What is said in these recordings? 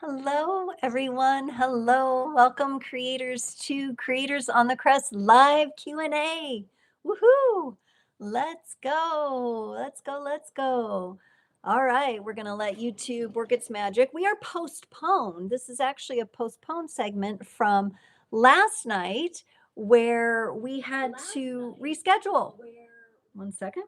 Hello, everyone. Hello. Welcome, creators, to Creators on the Crest live Q&A. Woohoo! Let's go. Let's go. Let's go. All right, we're going to let YouTube work its magic. We are postponed. This is actually a postponed segment from last night where we had to reschedule. One second.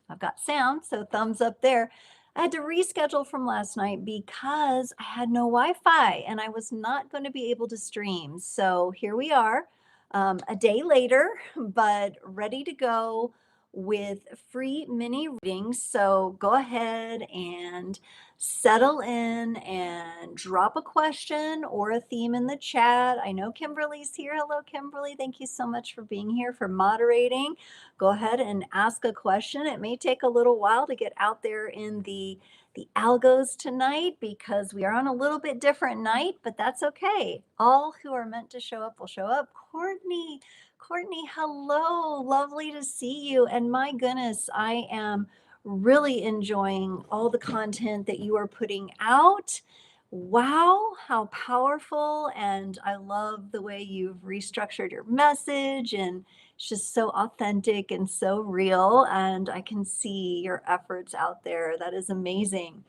I've got sound, so thumbs up there. I had to reschedule from last night because I had no Wi-Fi and I was not going to be able to stream. So here we are, a day later, but ready to go with free mini readings. So go ahead and settle in and drop a question or a theme in the chat. I know Kimberly's here. Hello, Kimberly. Thank you so much for being here, for moderating. Go ahead and ask a question. It may take a little while to get out there in the algos tonight because we are on a little bit different night, but that's okay. All who are meant to show up will show up. Courtney, hello. Lovely to see you. And my goodness, I am really enjoying all the content that you are putting out. Wow, how powerful. And I love the way you've restructured your message, and it's just so authentic and so real. And I can see your efforts out there. That is amazing.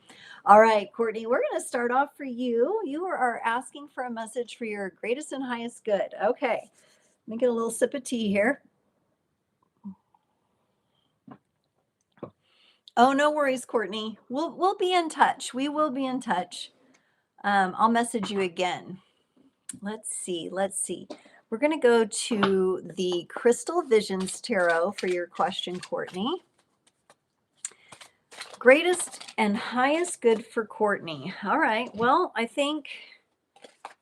All right, Courtney, we're going to start off for you. You are asking for a message for your greatest and highest good. Okay, let me get a little sip of tea here. Oh, no worries, Courtney. We'll be in touch. We will be in touch. I'll message you again. Let's see. We're going to go to the Crystal Visions Tarot for your question, Courtney. Greatest and highest good for Courtney. All right. Well, I think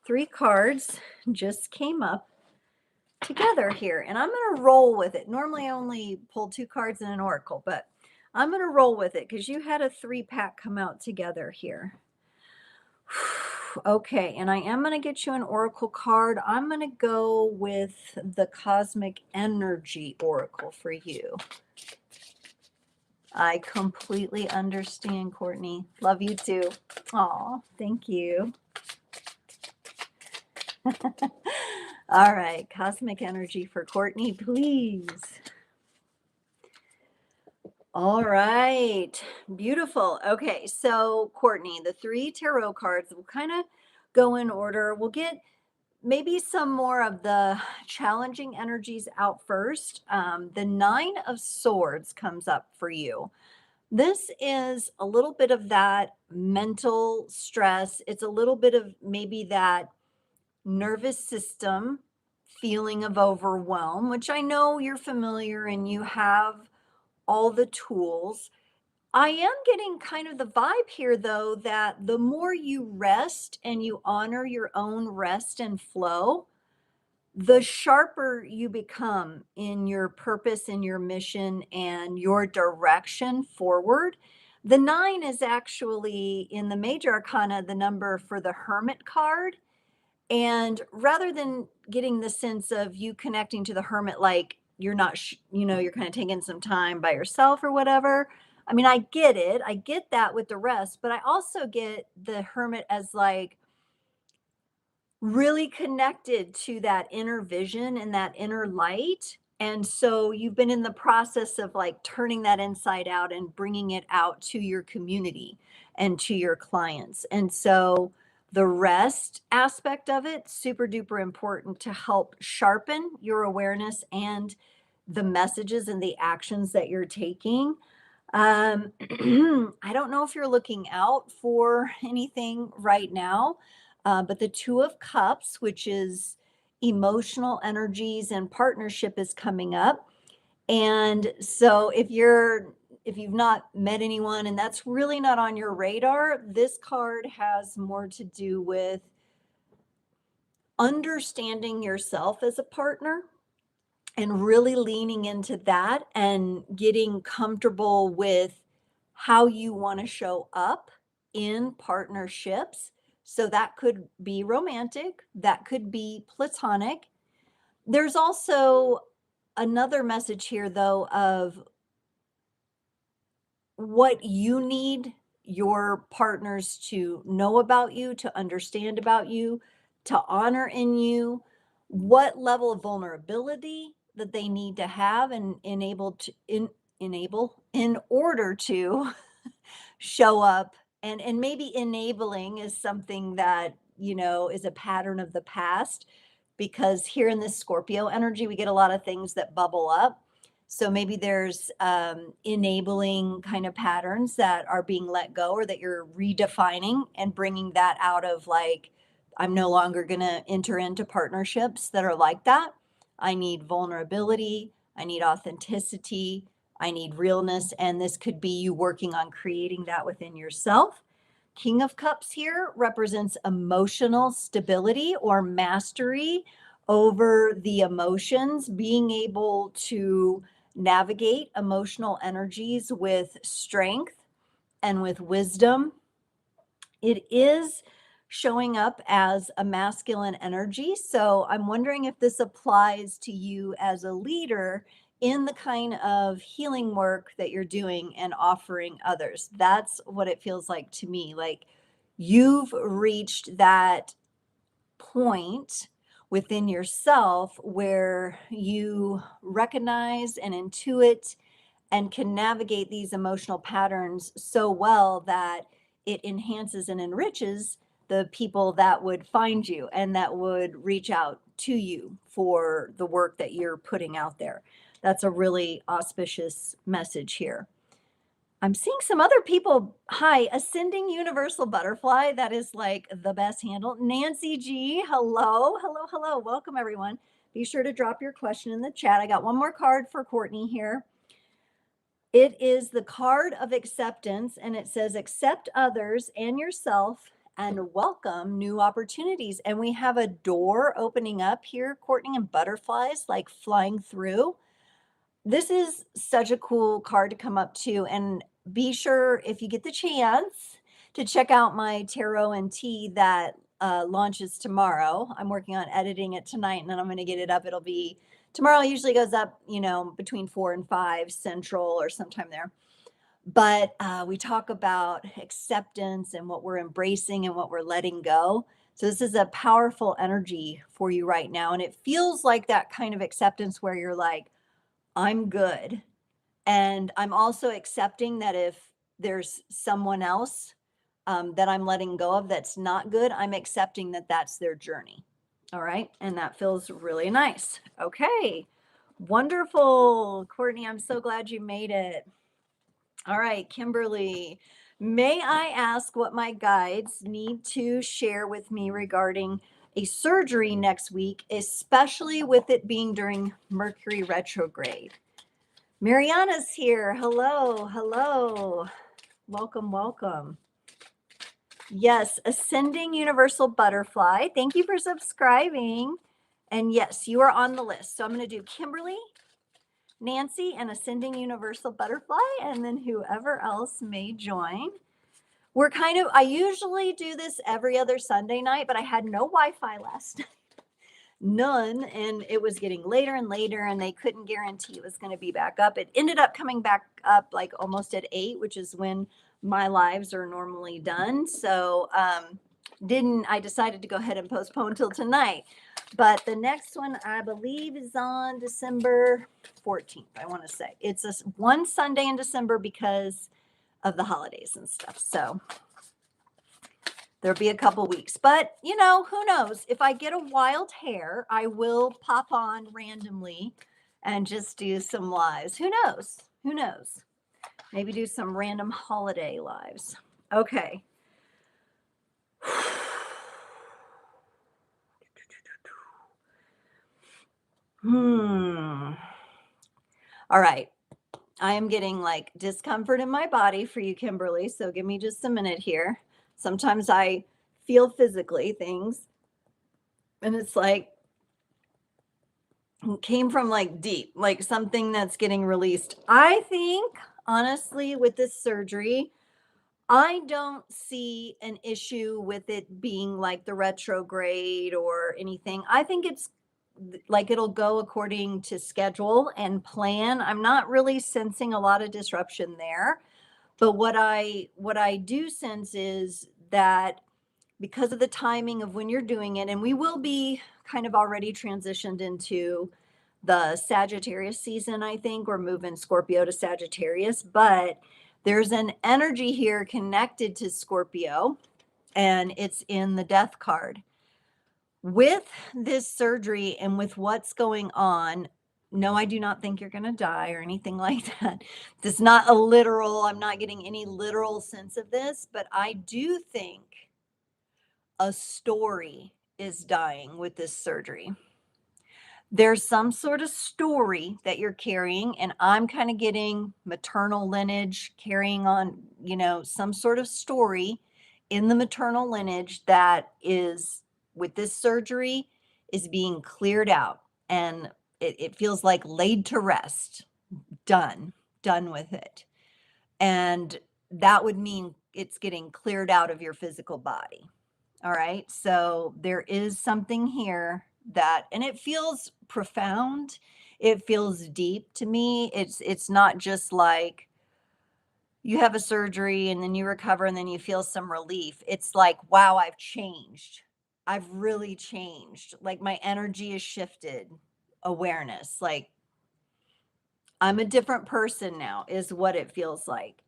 3 cards just came up together here, and I'm going to roll with it. Normally I only pull 2 cards in an oracle, but I'm going to roll with it because you had a 3-pack come out together here. Okay, and I am going to get you an oracle card. I'm going to go with the Cosmic Energy Oracle for you. I completely understand, Courtney. Love you too. Aw, thank you. All right, Cosmic Energy for Courtney, please. All right, beautiful. Okay, so Courtney, the 3 tarot cards will kind of go in order. We'll get maybe some more of the challenging energies out first. The 9 of Swords comes up for you. This is a little bit of that mental stress. It's a little bit of maybe that nervous system feeling of overwhelm, which I know you're familiar and you have all the tools. I am getting kind of the vibe here, though, that the more you rest and you honor your own rest and flow, the sharper you become in your purpose and your mission and your direction forward. The 9 is actually in the major arcana, the number for the Hermit card. And rather than getting the sense of you connecting to the Hermit, like you're not, you're kind of taking some time by yourself or whatever. I mean, I get it. I get that with the rest, but I also get the Hermit as like really connected to that inner vision and that inner light. And so you've been in the process of like turning that inside out and bringing it out to your community and to your clients. And so the rest aspect of it, super duper important to help sharpen your awareness and the messages and the actions that you're taking. I don't know if you're looking out for anything right now, but the 2 of Cups, which is emotional energies and partnership, is coming up. And so if you've not met anyone and that's really not on your radar, this card has more to do with understanding yourself as a partner and really leaning into that and getting comfortable with how you want to show up in partnerships. So that could be romantic, that could be platonic. There's also another message here, though, of what you need your partners to know about you, to understand about you, to honor in you, what level of vulnerability that they need to have and enable in order to show up. And maybe enabling is something that, is a pattern of the past, because here in this Scorpio energy we get a lot of things that bubble up. So maybe there's enabling kind of patterns that are being let go, or that you're redefining and bringing that out of, like, I'm no longer going to enter into partnerships that are like that. I need vulnerability, I need authenticity, I need realness. And this could be you working on creating that within yourself. King of Cups here represents emotional stability or mastery over the emotions, being able to navigate emotional energies with strength and with wisdom. It is showing up as a masculine energy. So I'm wondering if this applies to you as a leader in the kind of healing work that you're doing and offering others. That's what it feels like to me. Like, you've reached that point within yourself where you recognize and intuit and can navigate these emotional patterns so well that it enhances and enriches the people that would find you and that would reach out to you for the work that you're putting out there. That's a really auspicious message here. I'm seeing some other people. Hi, Ascending Universal Butterfly. That is like the best handle. Nancy G. Hello, hello, hello. Welcome, everyone. Be sure to drop your question in the chat. I got one more card for Courtney here. It is the card of acceptance, and it says, accept others and yourself and welcome new opportunities. And we have a door opening up here, Courtney, and butterflies like flying through. This is such a cool card to come up to. And be sure, if you get the chance, to check out my tarot and tea that launches tomorrow. I'm working on editing it tonight, and then I'm going to get it up. It'll be tomorrow. Usually goes up, between 4 and 5 central or sometime there. But we talk about acceptance and what we're embracing and what we're letting go. So this is a powerful energy for you right now. And it feels like that kind of acceptance where you're like, I'm good. And I'm also accepting that if there's someone else that I'm letting go of that's not good, I'm accepting that that's their journey. All right. And that feels really nice. Okay. Wonderful. Courtney, I'm so glad you made it. All right, Kimberly, may I ask what my guides need to share with me regarding a surgery next week, especially with it being during Mercury retrograde? Mariana's here. Hello, hello. Welcome, welcome. Yes, Ascending Universal Butterfly. Thank you for subscribing. And yes, you are on the list. So I'm going to do Kimberly, Nancy, and Ascending Universal Butterfly, and then whoever else may join. I usually do this every other Sunday night, but I had no Wi-Fi last night. None. And it was getting later and later, and they couldn't guarantee it was going to be back up. It ended up coming back up like almost at 8, which is when my lives are normally done. So I decided to go ahead and postpone till tonight. But the next one, I believe, is on December 14th, I want to say. It's one Sunday in December because of the holidays and stuff. So there'll be a couple weeks. But, who knows? If I get a wild hair, I will pop on randomly and just do some lives. Who knows? Who knows? Maybe do some random holiday lives. Okay. All right. I am getting like discomfort in my body for you, Kimberly. So give me just a minute here. Sometimes I feel physically things, and it's like it came from like deep, like something that's getting released. I think, honestly, with this surgery, I don't see an issue with it being like the retrograde or anything. I think it's like it'll go according to schedule and plan. I'm not really sensing a lot of disruption there. But what I do sense is that because of the timing of when you're doing it, and we will be kind of already transitioned into the Sagittarius season, I think we're moving Scorpio to Sagittarius, but there's an energy here connected to Scorpio, and it's in the death card. With this surgery and with what's going on, no, I do not think you're going to die or anything like that. This is not a literal, I'm not getting any literal sense of this, but I do think a story is dying with this surgery. There's some sort of story that you're carrying, and I'm kind of getting maternal lineage carrying on, some sort of story in the maternal lineage that is, with this surgery, is being cleared out. And it feels like laid to rest, done with it. And that would mean it's getting cleared out of your physical body. All right. So there is something here that, and it feels profound. It feels deep to me. It's not just like you have a surgery and then you recover and then you feel some relief. It's like, wow, I've changed. I've really changed. Like my energy is shifted, awareness. Like I'm a different person now, is what it feels like.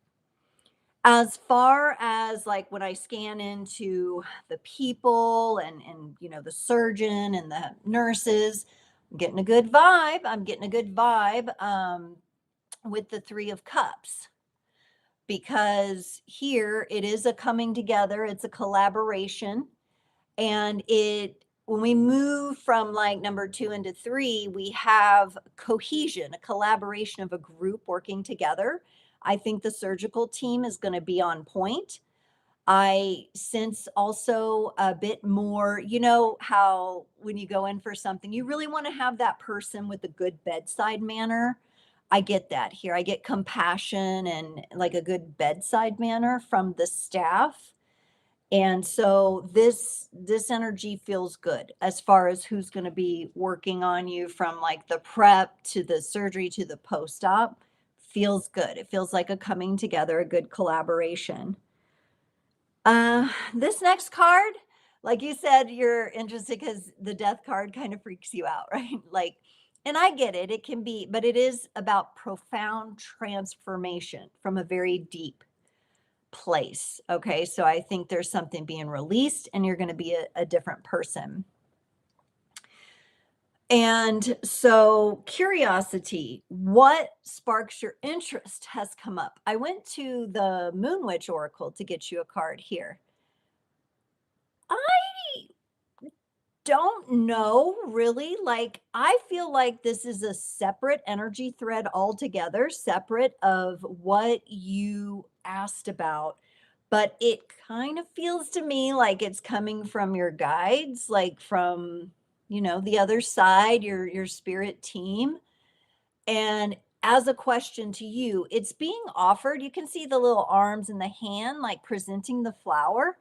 As far as like when I scan into the people and the surgeon and the nurses, I'm getting a good vibe. I'm getting a good vibe with the 3 of Cups, because here it is a coming together, it's a collaboration. And when we move from like number 2 into 3, we have cohesion, a collaboration of a group working together. I think the surgical team is going to be on point. I sense also a bit more, how when you go in for something, you really want to have that person with a good bedside manner. I get that here. I get compassion and like a good bedside manner from the staff. And so this energy feels good as far as who's going to be working on you, from like the prep to the surgery to the post-op. Feels good. It feels like a coming together, a good collaboration. This next card, like you said, you're interested because the death card kind of freaks you out, right? Like, and I get it. It can be, but it is about profound transformation from a very deep place. Okay. So I think there's something being released and you're going to be a different person. And so, curiosity, what sparks your interest, has come up. I went to the Moon Witch Oracle to get you a card here. I don't know really. Like, I feel like this is a separate energy thread altogether, separate of what you asked about. But it kind of feels to me like it's coming from your guides, like from, the other side, your spirit team. And as a question to you, it's being offered. You can see the little arms in the hand, like presenting the flower.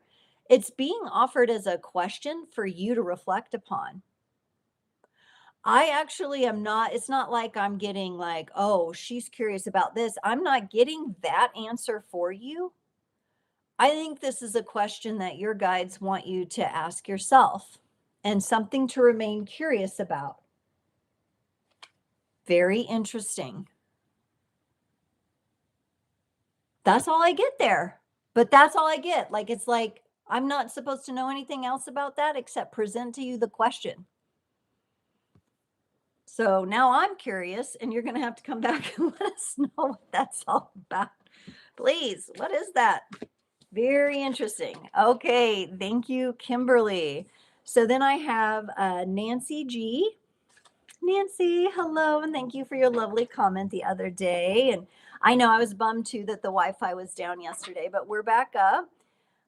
It's being offered as a question for you to reflect upon. I actually am not, it's not like I'm getting like, oh, she's curious about this. I'm not getting that answer for you. I think this is a question that your guides want you to ask yourself and something to remain curious about. Very interesting. That's all I get there. But that's all I get. Like, it's like, I'm not supposed to know anything else about that except present to you the question. So now I'm curious, and you're going to have to come back and let us know what that's all about. Please, what is that? Very interesting. Okay, thank you, Kimberly. So then I have Nancy G. Nancy, hello, and thank you for your lovely comment the other day. And I know I was bummed too that the Wi-Fi was down yesterday, but we're back up.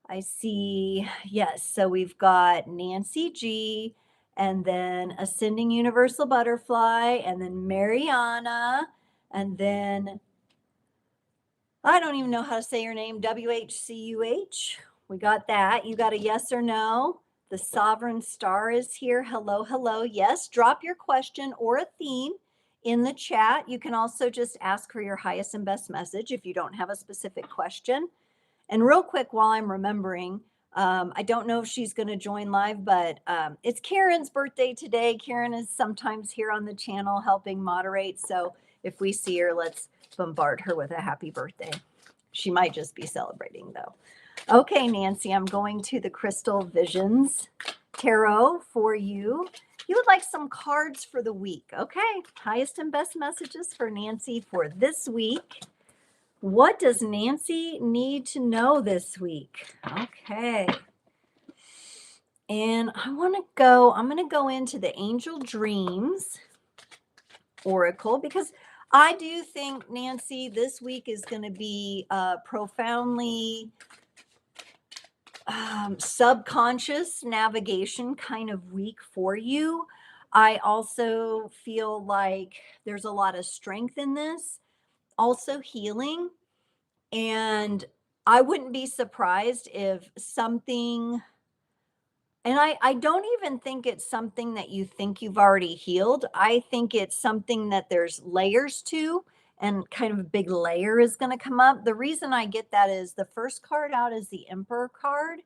I see, yes, so we've got Nancy G, and then Ascending Universal Butterfly, and then Mariana, and then I don't even know how to say your name, WHCUH. We got that. You got a yes or no. The Sovereign Star is here. Hello, hello. Yes, drop your question or a theme in the chat. You can also just ask her your highest and best message if you don't have a specific question. And real quick, while I'm remembering, I don't know if she's going to join live, but it's Karen's birthday today. Karen is sometimes here on the channel helping moderate. So if we see her, let's bombard her with a happy birthday. She might just be celebrating though. Okay, Nancy, I'm going to the Crystal Visions Tarot for you. You would like some cards for the week. Okay, highest and best messages for Nancy for this week. What does Nancy need to know this week? Okay. And I'm going to go into the Angel Dreams Oracle because I do think, Nancy, this week is going to be profoundly subconscious navigation kind of week for you. I also feel like there's a lot of strength in this, also healing. And I wouldn't be surprised if something, and I don't even think it's something that you think you've already healed. I think it's something that there's layers to, and kind of a big layer is going to come up. The reason I get that is the first card out is the Emperor card.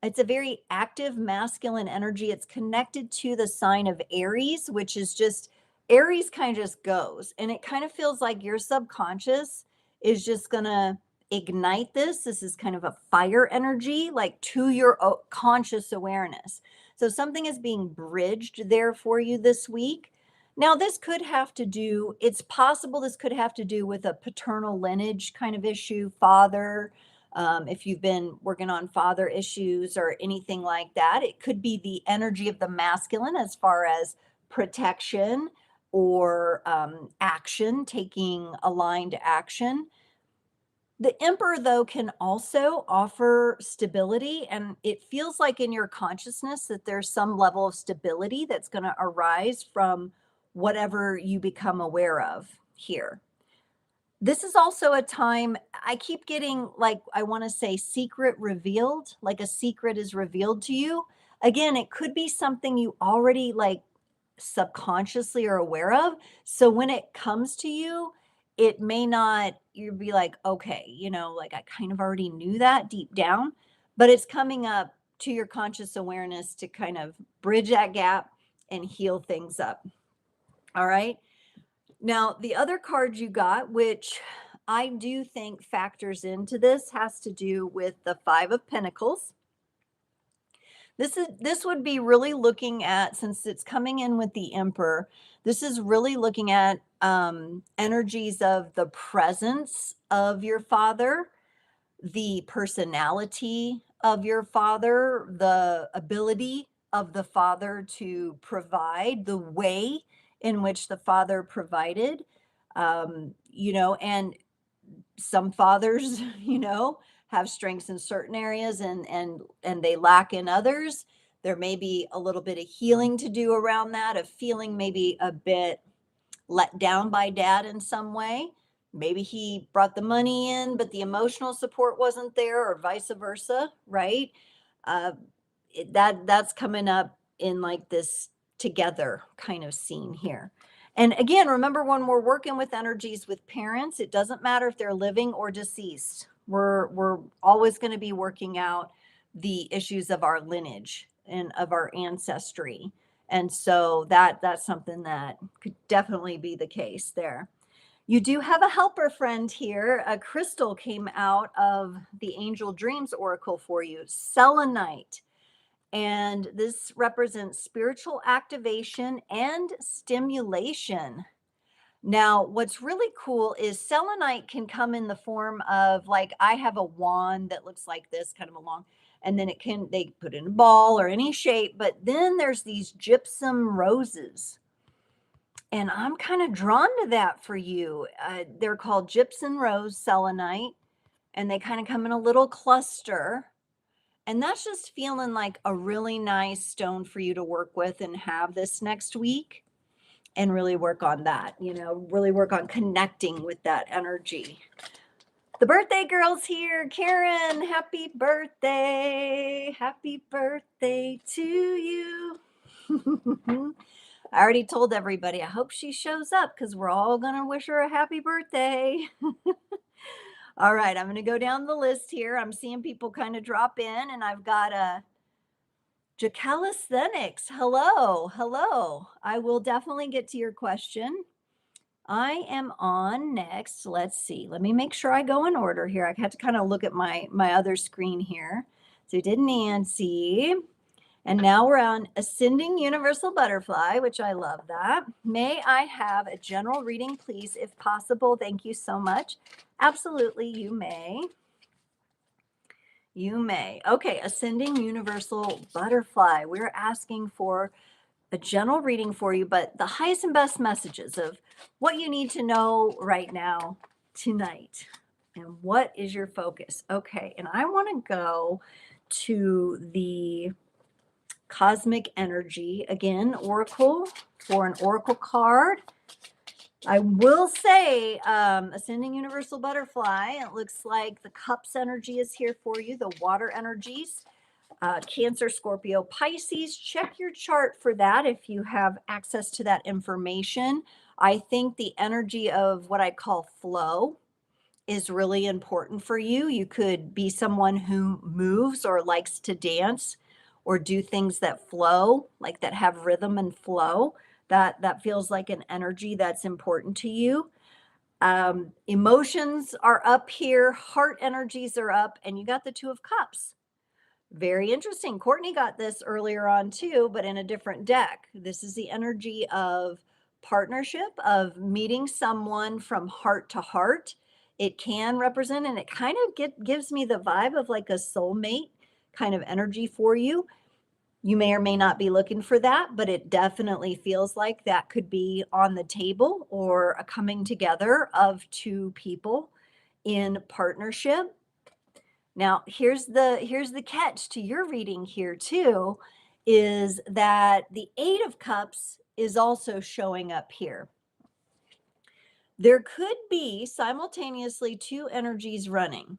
It's a very active masculine energy. It's connected to the sign of Aries, which is just, Aries kind of just goes. And it kind of feels like your subconscious is just going to ignite this. This is kind of a fire energy, like to your conscious awareness. So something is being bridged there for you this week. Now, this could have to do, it's possible this could have to do with a paternal lineage kind of issue, father. If you've been working on father issues or anything like that, it could be the energy of the masculine as far as protection or action, taking aligned action. The Emperor, though, can also offer stability, and it feels like in your consciousness that there's some level of stability that's going to arise from whatever you become aware of here. This is also a time I keep getting, like, I want to say secret revealed, like a secret is revealed to you. Again, it could be something you already like subconsciously are aware of. So when it comes to you, it may not, you'll be like, okay, like I kind of already knew that deep down, but it's coming up to your conscious awareness to kind of bridge that gap and heal things up. All right. Now, the other card you got, which I do think factors into this, has to do with the Five of Pentacles. This would be really looking at, since it's coming in with the Emperor, this is really looking at energies of the presence of your father, the personality of your father, the ability of the father to provide, the way in which the father provided, and some fathers, have strengths in certain areas and they lack in others. There may be a little bit of healing to do around that, of feeling maybe a bit let down by dad in some way. Maybe he brought the money in, but the emotional support wasn't there, or vice versa, right? Uh, that's coming up in like this together kind of scene here. And again, remember, when we're working with energies with parents, it doesn't matter if they're living or deceased. We're always going to be working out the issues of our lineage and of our ancestry. And so that's something that could definitely be the case there. You do have a helper friend here. A crystal came out of the Angel Dreams Oracle for you, selenite. And this represents spiritual activation and stimulation. Now, what's really cool is selenite can come in the form of, like, I have a wand that looks like this, kind of a long, and then they put in a ball or any shape, but then there's these gypsum roses. And I'm kind of drawn to that for you. They're called gypsum rose selenite, and they kind of come in a little cluster. And that's just feeling like a really nice stone for you to work with and have this next week, and really work on that, really work on connecting with that energy. The birthday girl's here. Karen, happy birthday. Happy birthday to you. I already told everybody, I hope she shows up because we're all going to wish her a happy birthday. All right, I'm going to go down the list here. I'm seeing people kind of drop in, and I've got a Calisthenics. Hello, hello. I will definitely get to your question. I am on next. Let's see. Let me make sure I go in order here. I had to kind of look at my other screen here. So we did Nancy. And now we're on Ascending Universal Butterfly, which I love that. May I have a general reading, please, if possible? Thank you so much. Absolutely, you may. You may. Okay, Ascending Universal Butterfly. We're asking for a general reading for you, but the highest and best messages of what you need to know right now, tonight. And what is your focus? Okay, and I want to go to the Cosmic Energy again, Oracle, for an Oracle card. I will say, Ascending Universal Butterfly, it looks like the Cups energy is here for you, the water energies. Cancer, Scorpio, Pisces. Check your chart for that if you have access to that information. I think the energy of what I call flow is really important for you. You could be someone who moves or likes to dance or do things that flow, like that have rhythm and flow. That feels like an energy that's important to you. Emotions are up here, heart energies are up, and you got the Two of Cups. Very interesting. Courtney got this earlier on too, but in a different deck. This is the energy of partnership, of meeting someone from heart to heart. It can represent, and it kind of gives me the vibe of like a soulmate kind of energy for you. You may or may not be looking for that, but it definitely feels like that could be on the table, or a coming together of two people in partnership. Now, here's the catch to your reading here too, is that the Eight of Cups is also showing up here. There could be simultaneously two energies running.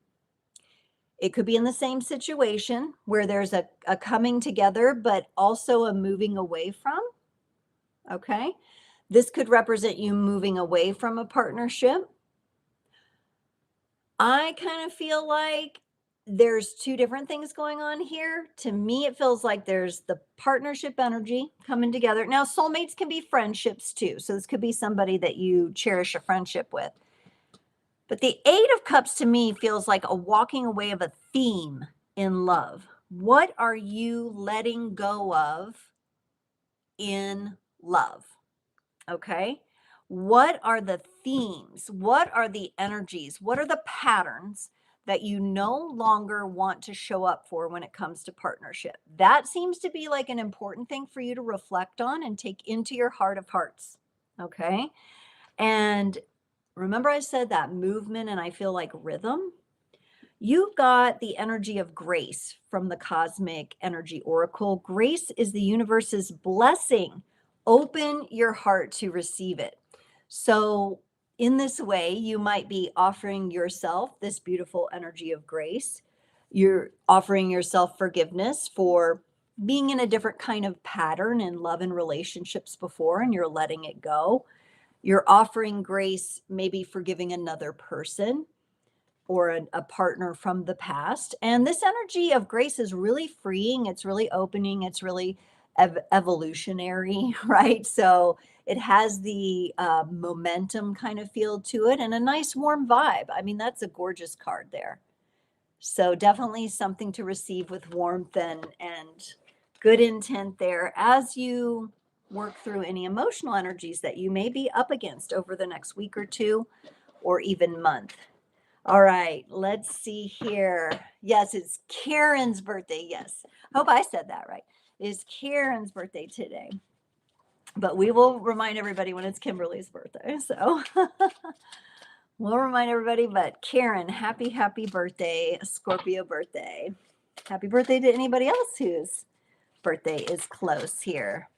It could be in the same situation where there's a coming together, but also a moving away from. Okay. This could represent you moving away from a partnership. I kind of feel like there's two different things going on here. To me, it feels like there's the partnership energy coming together. Now, soulmates can be friendships too. So this could be somebody that you cherish a friendship with. But the Eight of Cups to me feels like a walking away of a theme in love. What are you letting go of in love? Okay. What are the themes? What are the energies? What are the patterns that you no longer want to show up for when it comes to partnership? That seems to be like an important thing for you to reflect on and take into your heart of hearts. Okay. And remember, I said that movement and I feel like rhythm. You've got the energy of grace from the Cosmic Energy Oracle. Grace is the universe's blessing. Open your heart to receive it. So, in this way, you might be offering yourself this beautiful energy of grace. You're offering yourself forgiveness for being in a different kind of pattern in love and relationships before, and you're letting it go. You're offering grace, maybe forgiving another person or a partner from the past. And this energy of grace is really freeing. It's really opening. It's really evolutionary, right? So it has the momentum kind of feel to it and a nice warm vibe. I mean, that's a gorgeous card there. So definitely something to receive with warmth and good intent there as you work through any emotional energies that you may be up against over the next week or two or even month. All right, let's see here. Yes, it's Karen's birthday. Yes, hope I said that right. It is Karen's birthday today. But we will remind everybody when it's Kimberly's birthday. So we'll remind everybody. But Karen, happy, happy birthday, Scorpio birthday. Happy birthday to anybody else whose birthday is close here.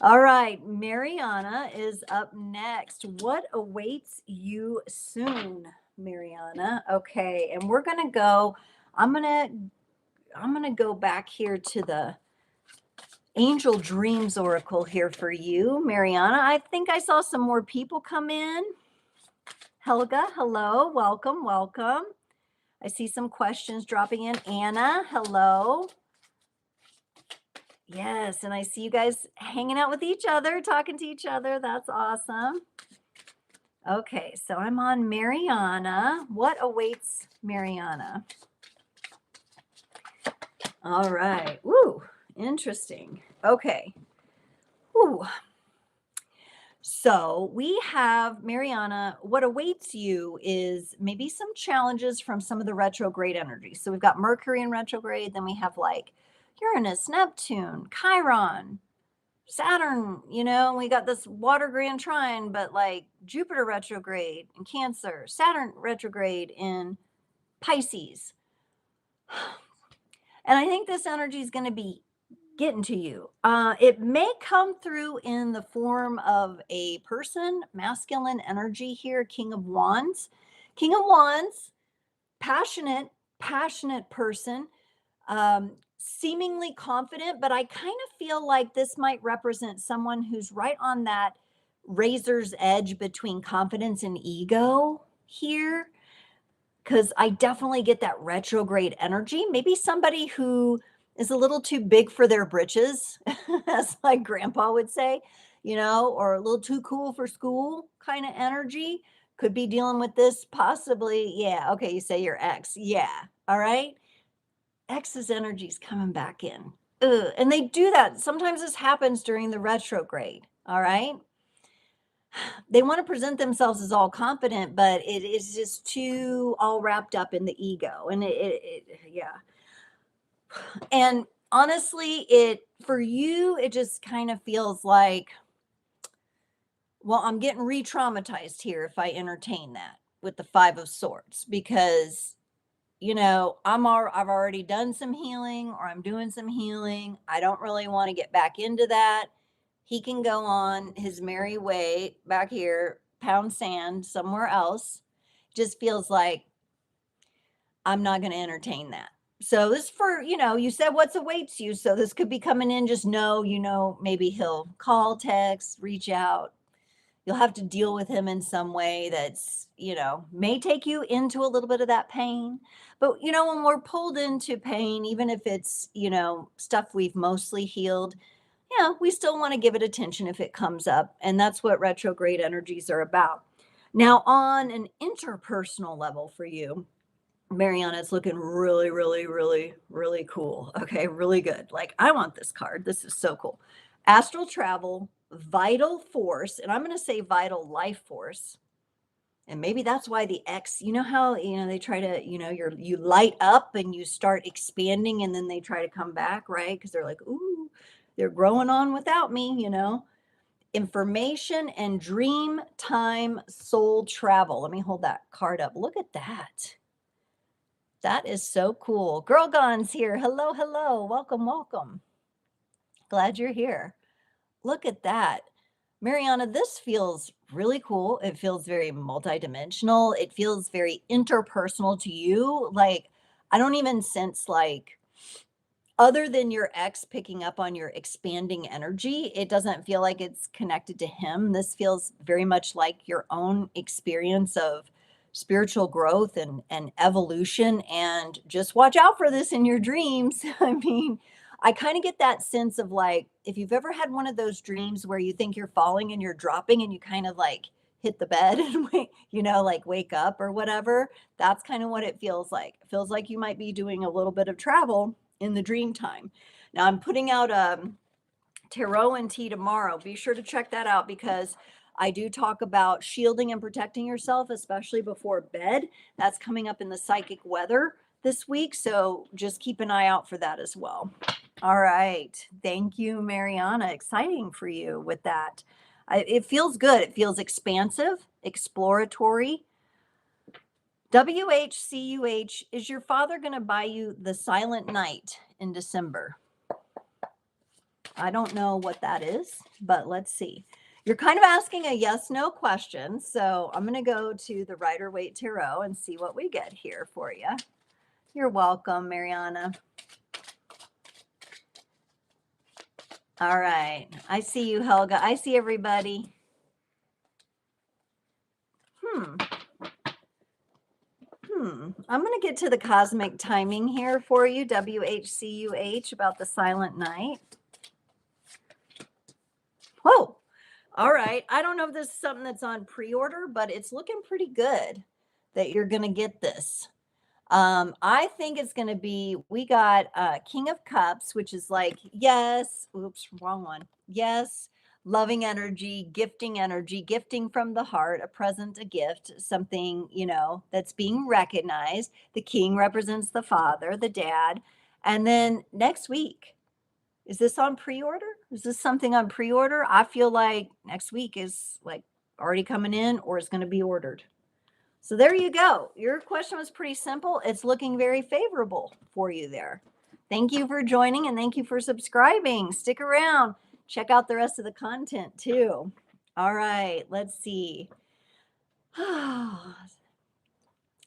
All right, Mariana is up next. What awaits you soon, Mariana? Okay, and we're gonna go. I'm gonna go back here to the Angel Dreams Oracle here for you, Mariana. I think I saw some more people come in. Helga, hello, welcome, welcome. I see some questions dropping in. Anna, hello. Yes, and I see you guys hanging out with each other, talking to each other. That's awesome. Okay, so I'm on Mariana. What awaits Mariana? All right. Woo, interesting. Okay. Woo. So we have Mariana. What awaits you is maybe some challenges from some of the retrograde energy. So we've got Mercury in retrograde, then we have like Uranus, Neptune, Chiron, Saturn, and we got this water grand trine, but like Jupiter retrograde in Cancer, Saturn retrograde in Pisces. And I think this energy is going to be getting to you. It may come through in the form of a person, masculine energy here, King of Wands. King of Wands, passionate person, seemingly confident, but I kind of feel like this might represent someone who's right on that razor's edge between confidence and ego here. Because I definitely get that retrograde energy. Maybe somebody who is a little too big for their britches, as my grandpa would say, or a little too cool for school kind of energy. Could be dealing with this possibly. Yeah. Okay. You say your ex. Yeah. All right. Ex's energy is coming back in. Ugh. And they do that. Sometimes this happens during the retrograde. All right. They want to present themselves as all confident, but it is just too all wrapped up in the ego. And yeah. And honestly, for you, it just kind of feels like, well, I'm getting re-traumatized here if I entertain that with the Five of Swords, because I've already done some healing, or I'm doing some healing. I don't really want to get back into that. He can go on his merry way back here, pound sand somewhere else. Just feels like I'm not going to entertain that. So this for, you said what's awaits you. So this could be coming in. Just know, maybe he'll call, text, reach out. You'll have to deal with him in some way that's, may take you into a little bit of that pain. But, when we're pulled into pain, even if it's, stuff we've mostly healed, we still want to give it attention if it comes up. And that's what retrograde energies are about. Now, on an interpersonal level for you, Mariana, it's looking really, really, really, really cool. Okay, really good. Like, I want this card. This is so cool. Astral travel, vital force, and I'm going to say vital life force. And maybe that's why the X, how, they try to, you light up and you start expanding, and then they try to come back, right? Because they're like, ooh, they're growing on without me, Information and dream time soul travel. Let me hold that card up. Look at that. That is so cool. Girl Gone's here. Hello, hello. Welcome, welcome. Glad you're here. Look at that. Mariana, this feels really cool. It feels very multidimensional. It feels very interpersonal to you. Like, I don't even sense like, other than your ex picking up on your expanding energy, it doesn't feel like it's connected to him. This feels very much like your own experience of spiritual growth and evolution. And just watch out for this in your dreams. I mean, I kind of get that sense of like, if you've ever had one of those dreams where you think you're falling and you're dropping and you kind of like hit the bed and wake, like wake up or whatever, that's kind of what it feels like. It feels like you might be doing a little bit of travel in the dream time. Now I'm putting out tarot and tea tomorrow. Be sure to check that out, because I do talk about shielding and protecting yourself, especially before bed. That's coming up in the psychic weather this week. So just keep an eye out for that as well. All right. Thank you, Mariana. Exciting for you with that. It feels good. It feels expansive, exploratory. WHCUH, is your father going to buy you the Silent Night in December? I don't know what that is, but let's see. You're kind of asking a yes/no question. So I'm going to go to the Rider-Waite Tarot and see what we get here for you. You're welcome, Mariana. All right. I see you, Helga. I see everybody. I'm going to get to the cosmic timing here for you, WHCUH, about the silent night. Whoa. All right. I don't know if this is something that's on pre-order, but it's looking pretty good that you're going to get this. I think it's going to be, we got King of Cups, which is like, yes, oops, wrong one. Yes, loving energy, gifting from the heart, a present, a gift, something, that's being recognized. The king represents the father, the dad. And then next week, is this on pre-order? Is this something on pre-order? I feel like next week is like already coming in or is going to be ordered. So there you go. Your question was pretty simple. It's looking very favorable for you there. Thank you for joining and thank you for subscribing. Stick around. Check out the rest of the content too. All right, let's see.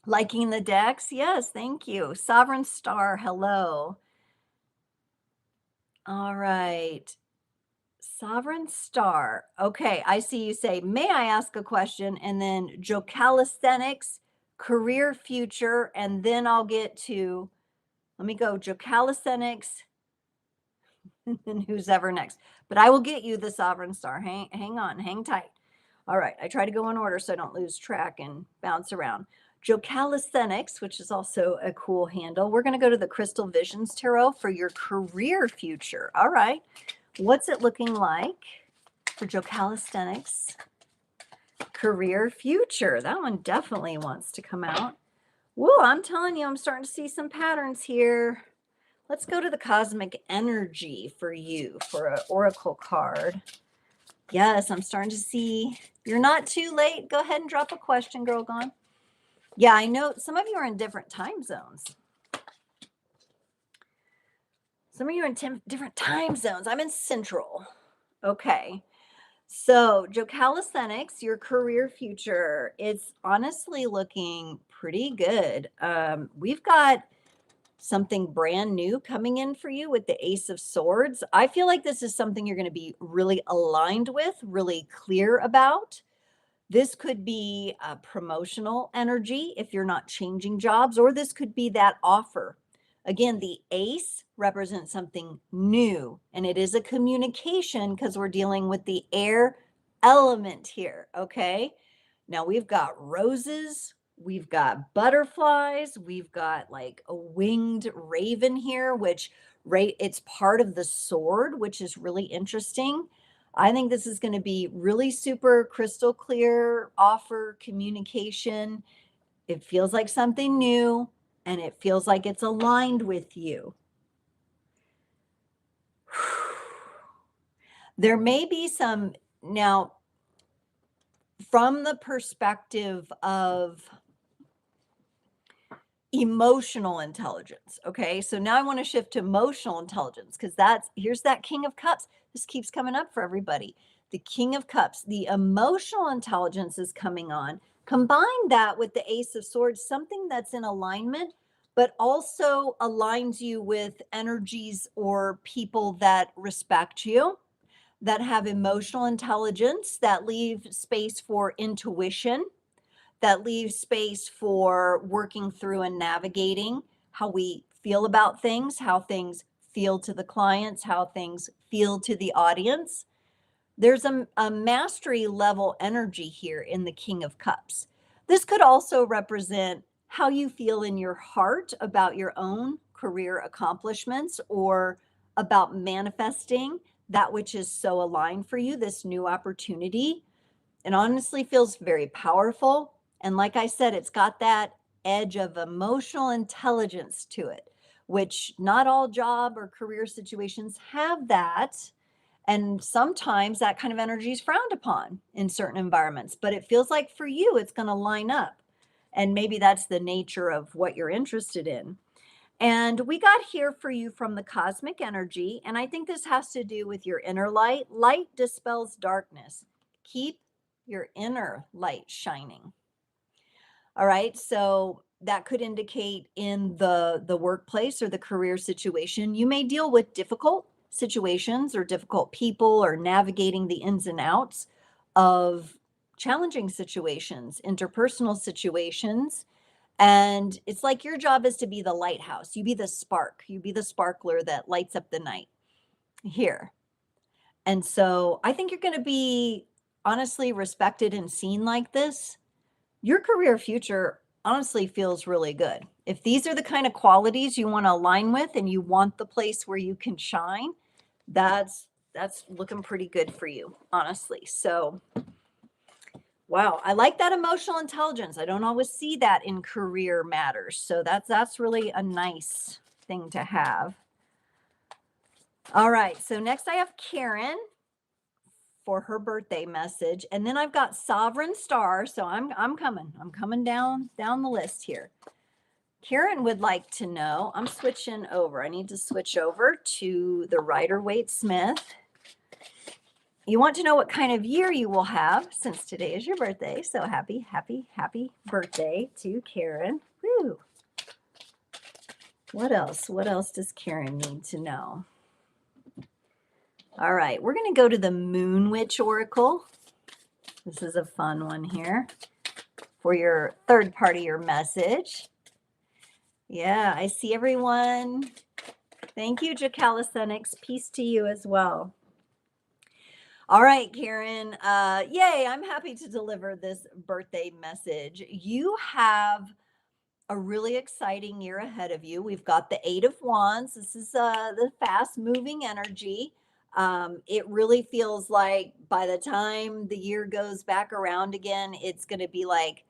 Liking the decks? Yes, thank you. Sovereign Star, hello. All right. Sovereign Star. Okay, I see you say, may I ask a question? And then Joe Calisthenics, career future, and then I'll get to, let me go, Joe Calisthenics, and then who's ever next. But I will get you the Sovereign Star. Hang on, hang tight. All right, I try to go in order so I don't lose track and bounce around. Joe Calisthenics, which is also a cool handle. We're going to go to the Crystal Visions Tarot for your career future. All right. What's it looking like for Joe Calisthenics? Career future. That one definitely wants to come out. Whoa, I'm telling you, I'm starting to see some patterns here. Let's go to the cosmic energy for you for an oracle card. Yes, I'm starting to see. You're not too late. Go ahead and drop a question, Girl Gone. Yeah, I know some of you are in different time zones. Some of you are in different time zones. I'm in Central. Okay. So, Joe Calisthenics, your career future, it's honestly looking pretty good. We've got something brand new coming in for you with the Ace of Swords. I feel like this is something you're going to be really aligned with, really clear about. This could be a promotional energy if you're not changing jobs, or this could be that offer. Again, the ace represents something new, and it is a communication because we're dealing with the air element here, okay? Now we've got roses, we've got butterflies, we've got like a winged raven here, which it's part of the sword, which is really interesting. I think this is going to be really super crystal clear offer communication. It feels like something new and it feels like it's aligned with you. There may be some now from the perspective of emotional intelligence. Okay. So now I want to shift to emotional intelligence because here's that King of Cups. This keeps coming up for everybody. The King of Cups, the emotional intelligence is coming on. Combine that with the Ace of Swords, something that's in alignment, but also aligns you with energies or people that respect you, that have emotional intelligence, that leave space for intuition, that leaves space for working through and navigating how we feel about things, how things feel to the clients, how things feel to the audience. There's a mastery level energy here in the King of Cups. This could also represent how you feel in your heart about your own career accomplishments or about manifesting that which is so aligned for you, this new opportunity. It honestly feels very powerful. And like I said, it's got that edge of emotional intelligence to it, which not all job or career situations have that. And sometimes that kind of energy is frowned upon in certain environments, but it feels like for you, it's going to line up. And maybe that's the nature of what you're interested in. And we got here for you from the cosmic energy. And I think this has to do with your inner light. Light dispels darkness. Keep your inner light shining. All right. So that could indicate in the workplace or the career situation, you may deal with difficult situations or difficult people or navigating the ins and outs of challenging situations, interpersonal situations. And it's like your job is to be the lighthouse. You be the spark, you be the sparkler that lights up the night here. And so I think you're going to be honestly respected and seen like this. Your career future honestly feels really good. If these are the kind of qualities you want to align with and you want the place where you can shine, that's looking pretty good for you, honestly. So, wow, I like that emotional intelligence. I don't always see that in career matters. So that's really a nice thing to have. All right, so next I have Karen for her birthday message, and then I've got Sovereign Star. So I'm coming down the list here. Karen would like to know, I'm switching over. I need to switch over to the Rider-Waite Smith. You want to know what kind of year you will have since today is your birthday. So happy birthday to Karen. Woo. What else? What else does Karen need to know? All right, we're going to go to the Moon Witch Oracle. This is a fun one here for your third part of your message. Yeah, I see everyone. Thank you, Jacalisthenics. Peace to you as well. All right, Karen. Yay, I'm happy to deliver this birthday message. You have a really exciting year ahead of you. We've got the Eight of Wands. This is the fast moving energy. It really feels like by the time the year goes back around again, it's going to be like,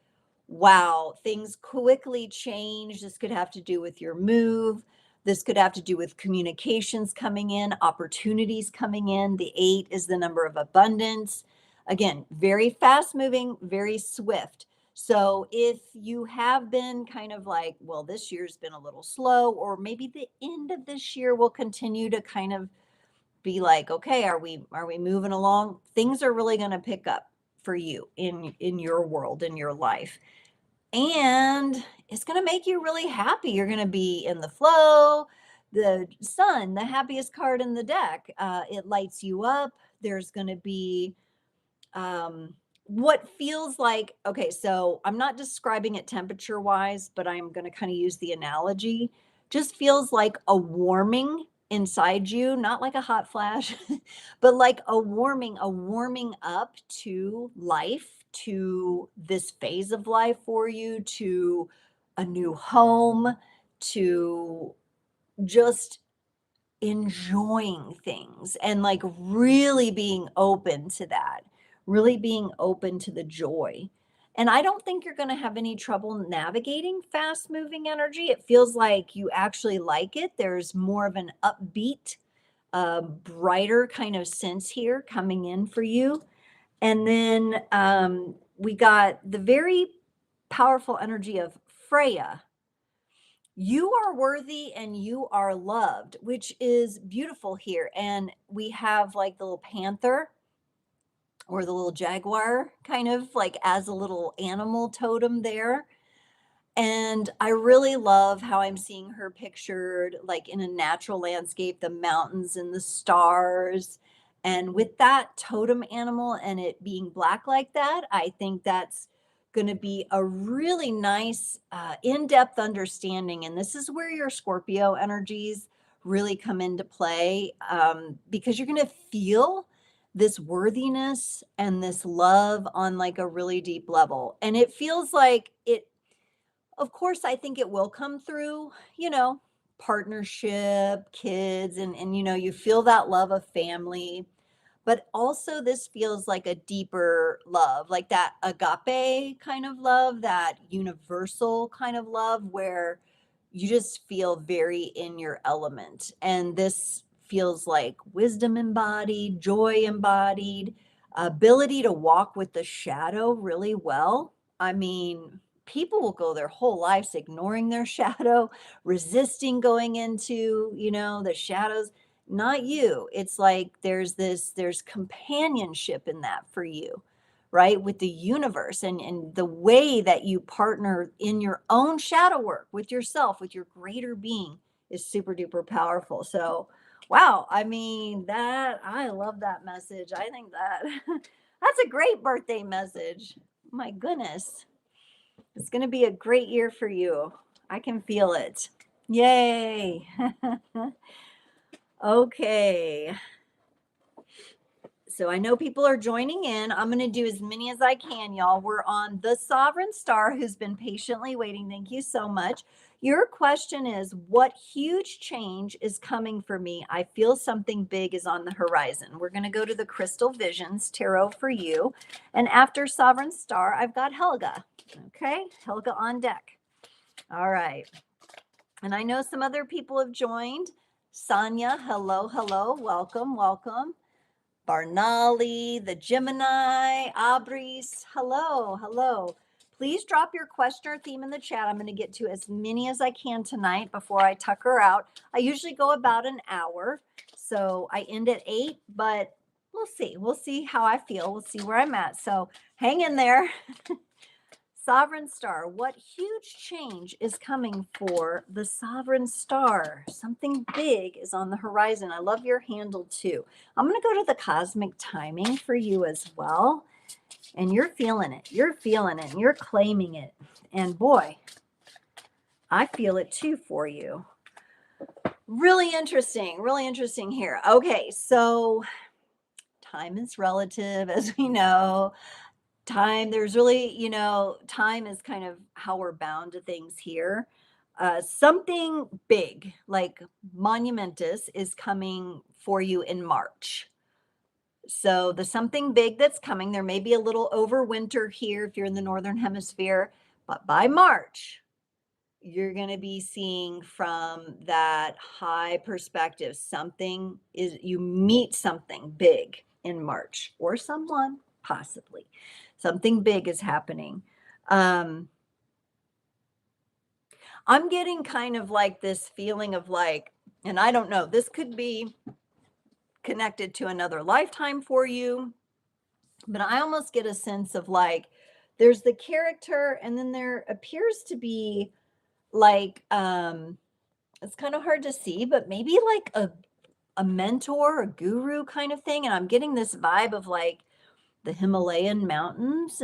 wow, things quickly change. This could have to do with your move. This could have to do with communications coming in, opportunities coming in. The 8 is the number of abundance. Again, very fast moving, very swift. So if you have been kind of like, well, this year's been a little slow, or maybe the end of this year will continue to kind of be like, okay, are we moving along? Things are really going to pick up for you in your world, in your life. And it's going to make you really happy. You're going to be in the flow. The sun, the happiest card in the deck, it lights you up. There's going to be what feels like, okay, so I'm not describing it temperature wise, but I'm going to kind of use the analogy. Just feels like a warming inside you, not like a hot flash, but like a warming up to life, to this phase of life for you, to a new home, to just enjoying things and like really being open to that, really being open to the joy. And I don't think you're going to have any trouble navigating fast moving energy. It feels like you actually like it. There's more of an upbeat, brighter kind of sense here coming in for you. And then we got the very powerful energy of Freya. You are worthy and you are loved, which is beautiful here. And we have like the little panther or the little jaguar kind of like as a little animal totem there. And I really love how I'm seeing her pictured like in a natural landscape, the mountains and the stars. And with that totem animal and it being black like that, I think that's going to be a really nice, in-depth understanding. And this is where your Scorpio energies really come into play, because you're going to feel this worthiness and this love on like a really deep level. And it feels like it, of course, I think it will come through, partnership, kids, and you feel that love of family. But also this feels like a deeper love, like that agape kind of love, that universal kind of love where you just feel very in your element. And this feels like wisdom embodied, joy embodied, ability to walk with the shadow really well. I mean, people will go their whole lives ignoring their shadow, resisting going into, the shadows. Not you. It's like there's companionship in that for you, right? With the universe and the way that you partner in your own shadow work with yourself, with your greater being is super duper powerful. So, Wow. I mean, I love that message. I think that that's a great birthday message. My goodness. It's going to be a great year for you. I can feel it. Yay. Okay. So I know people are joining in. I'm going to do as many as I can, y'all. We're on the Sovereign Star who's been patiently waiting. Thank you so much. Your question is, what huge change is coming for me? I feel something big is on the horizon. We're going to go to the Crystal Visions Tarot for you. And after Sovereign Star, I've got Helga. Okay, Helga on deck. All right. And I know some other people have joined. Sonia, hello, hello. Welcome, welcome. Barnali, the Gemini, Abris, hello, hello. Please drop your question or theme in the chat. I'm going to get to as many as I can tonight before I tuck her out. I usually go about an hour, so I end at 8, but we'll see. We'll see how I feel. We'll see where I'm at. So hang in there. Sovereign Star, what huge change is coming for the Sovereign Star? Something big is on the horizon. I love your handle too. I'm going to go to the cosmic timing for you as well. And you're feeling it. You're feeling it. And you're claiming it. And boy, I feel it too for you. Really interesting here. Okay, so time is relative, as we know. Time, there's really, time is kind of how we're bound to things here. Something big, like monumentous, is coming for you in March. So the something big that's coming, there may be a little overwinter here if you're in the Northern Hemisphere, but by March, you're going to be seeing from that high perspective, you meet something big in March, or someone possibly. Something big is happening. I'm getting kind of like this feeling of like, and I don't know, this could be connected to another lifetime for you, but I almost get a sense of like, there's the character, and then there appears to be like, it's kind of hard to see, but maybe like a mentor, a guru kind of thing. And I'm getting this vibe of like the Himalayan mountains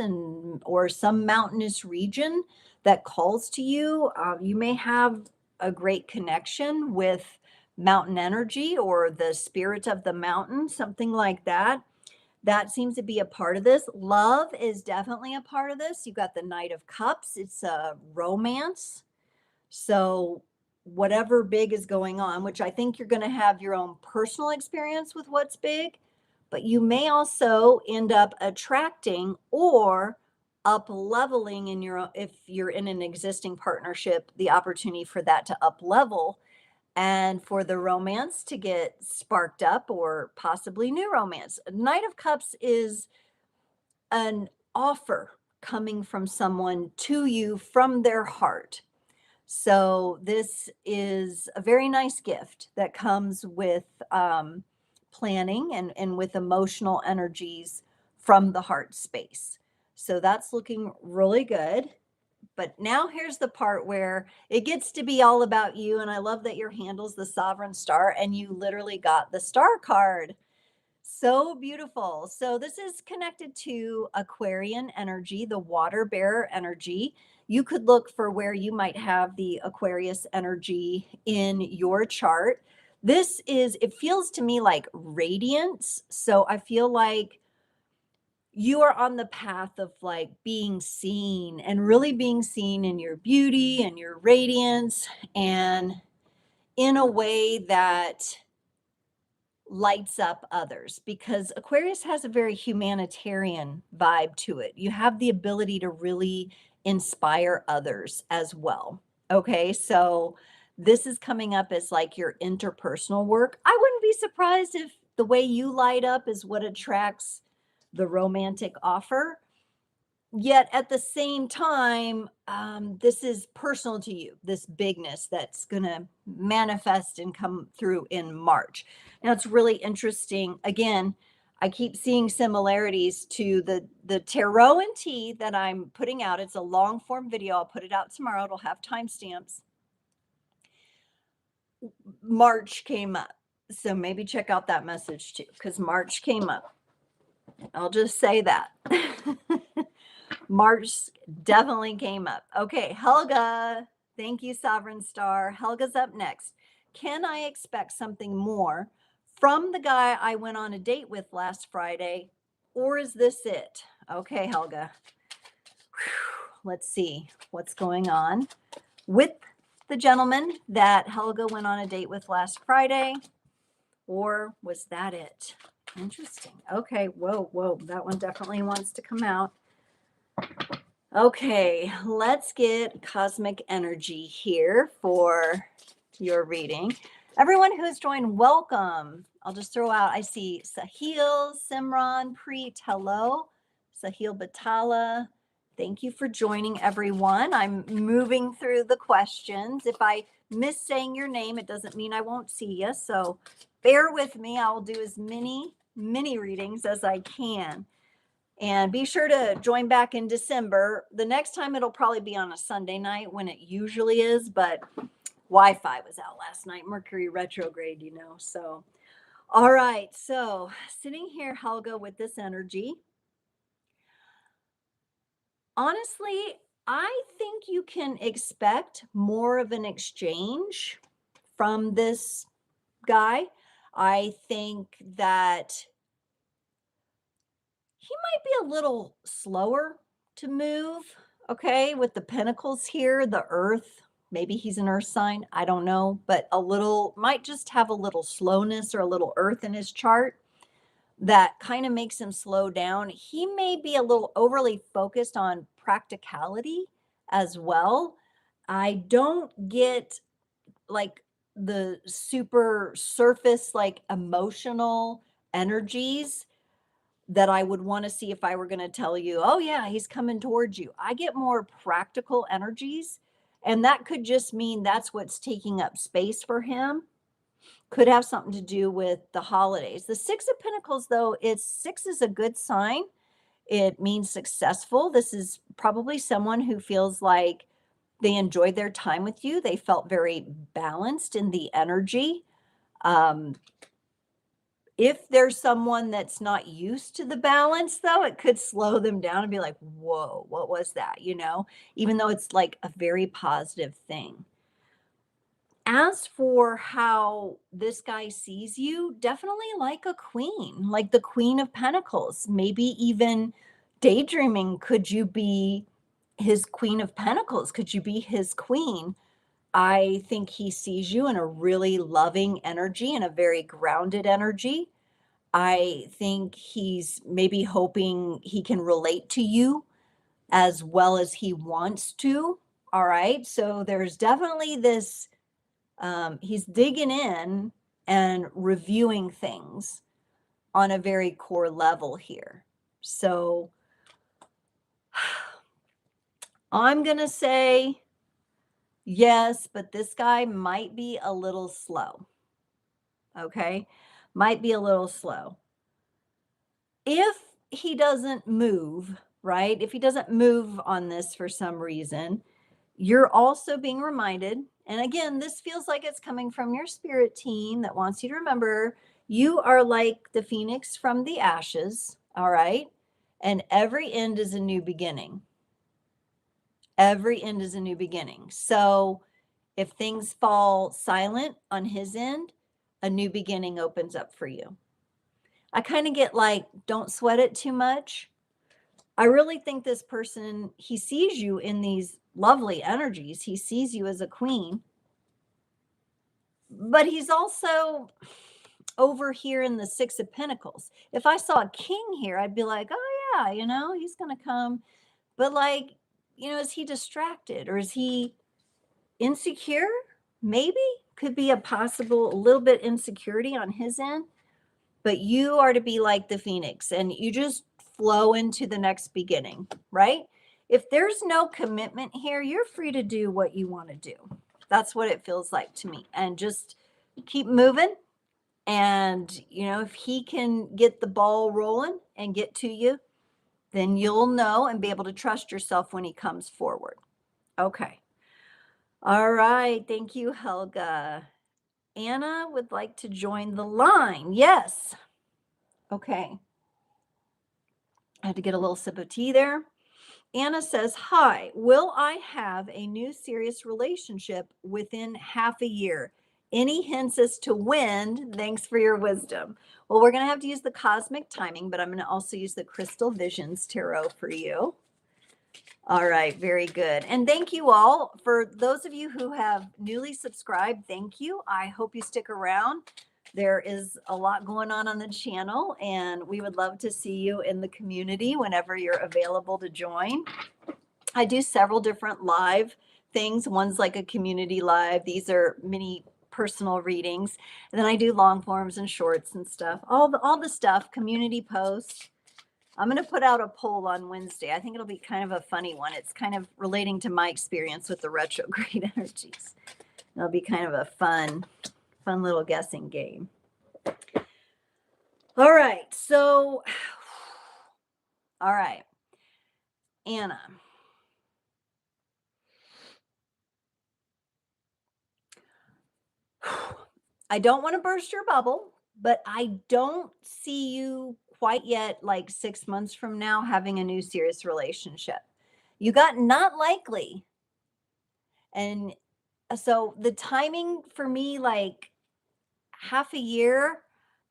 or some mountainous region that calls to you. You may have a great connection with mountain energy or the spirit of the mountain, something like that. That seems to be a part of this. Love is definitely a part of this. You've got the Knight of Cups. It's a romance. So whatever big is going on, which I think you're going to have your own personal experience with what's big, but you may also end up attracting or up leveling if you're in an existing partnership, the opportunity for that to up level and for the romance to get sparked up, or possibly new romance. Knight of Cups is an offer coming from someone to you from their heart. So this is a very nice gift that comes with planning and with emotional energies from the heart space. So that's looking really good. But now here's the part where it gets to be all about you. And I love that your handle's the Sovereign Star, and you literally got the star card. So beautiful. So this is connected to Aquarian energy, the water bearer energy. You could look for where you might have the Aquarius energy in your chart. It feels to me like radiance. So I feel like you are on the path of like being seen, and really being seen in your beauty and your radiance, and in a way that lights up others, because Aquarius has a very humanitarian vibe to it. You have the ability to really inspire others as well. Okay, so this is coming up as like your interpersonal work. I wouldn't be surprised if the way you light up is what attracts the romantic offer. Yet at the same time, this is personal to you, this bigness that's going to manifest and come through in March. Now, it's really interesting. Again, I keep seeing similarities to the tarot and tea that I'm putting out. It's a long form video. I'll put it out tomorrow. It'll have timestamps. March came up. So maybe check out that message too, because March came up. I'll just say that. March definitely came up. Okay, Helga. Thank you, Sovereign Star. Helga's up next. Can I expect something more from the guy I went on a date with last Friday, or is this it? Okay, Helga. Let's see what's going on with the gentleman that Helga went on a date with last Friday, or was that it? Interesting. Okay, whoa, that one definitely wants to come out. Okay, let's get cosmic energy here for your reading. Everyone who's joined, welcome. I'll just throw out, I see Sahil, Simran, Preet, hello. Sahil Batala, thank you for joining, everyone. I'm moving through the questions. If I miss saying your name, it doesn't mean I won't see you. So bear with me. I'll do as many readings as I can. And be sure to join back in December. The next time it'll probably be on a Sunday night when it usually is, but Wi-Fi was out last night, Mercury retrograde, So, all right. So sitting here, Helga, with this energy, honestly, I think you can expect more of an exchange from this guy. I think that he might be a little slower to move, okay, with the pentacles here, the earth. Maybe he's an earth sign, I don't know, but might just have a little slowness or a little earth in his chart that kind of makes him slow down. He may be a little overly focused on practicality as well. I don't get like the super surface, like emotional energies that I would want to see if I were going to tell you, oh, yeah, he's coming towards you. I get more practical energies. And that could just mean that's what's taking up space for him. Could have something to do with the holidays. The Six of Pentacles, though, six is a good sign. It means successful. This is probably someone who feels like they enjoyed their time with you. They felt very balanced in the energy. If there's someone that's not used to the balance, though, it could slow them down and be like, whoa, what was that? Even though it's like a very positive thing. As for how this guy sees you, definitely like a queen, like the Queen of Pentacles, maybe even daydreaming. Could you be his Queen of Pentacles? Could you be his queen? I think he sees you in a really loving energy and a very grounded energy. I think he's maybe hoping he can relate to you as well as he wants to. All right. So there's definitely this, he's digging in and reviewing things on a very core level here. So I'm going to say yes, but this guy might be a little slow. Okay. Might be a little slow. If he doesn't move, right? If he doesn't move on this for some reason, you're also being reminded. And again, this feels like it's coming from your spirit team that wants you to remember you are like the phoenix from the ashes. All right. And every end is a new beginning. Every end is a new beginning. So if things fall silent on his end, a new beginning opens up for you. I kind of get like, don't sweat it too much. I really think this person, he sees you in these lovely energies. He sees you as a queen, but he's also over here in the Six of Pentacles. If I saw a king here, I'd be like, oh yeah, he's going to come. But like, is he distracted or is he insecure? Maybe could be a little bit insecurity on his end. But you are to be like the phoenix and you just flow into the next beginning, right? If there's no commitment here, you're free to do what you want to do. That's what it feels like to me. And just keep moving. And, if he can get the ball rolling and get to you, then you'll know and be able to trust yourself when he comes forward. Okay. All right. Thank you, Helga. Anna would like to join the line. Yes. Okay. I had to get a little sip of tea there. Anna says, "Hi, will I have a new serious relationship within half a year? Any hints as to when? Thanks for your wisdom." Well, we're going to have to use the cosmic timing, but I'm going to also use the Crystal Visions Tarot for you. All right, very good. And thank you all. For those of you who have newly subscribed, thank you. I hope you stick around. There is a lot going on the channel, and we would love to see you in the community whenever you're available to join. I do several different live things. One's like a community live. These are mini personal readings. And then I do long forms and shorts and stuff. All the stuff, community posts. I'm going to put out a poll on Wednesday. I think it'll be kind of a funny one. It's kind of relating to my experience with the retrograde energies. It'll be kind of a fun little guessing game. All right. So, all right. Anna. I don't want to burst your bubble, but I don't see you quite yet, like 6 months from now, having a new serious relationship. You got not likely. And so the timing for me, like half a year,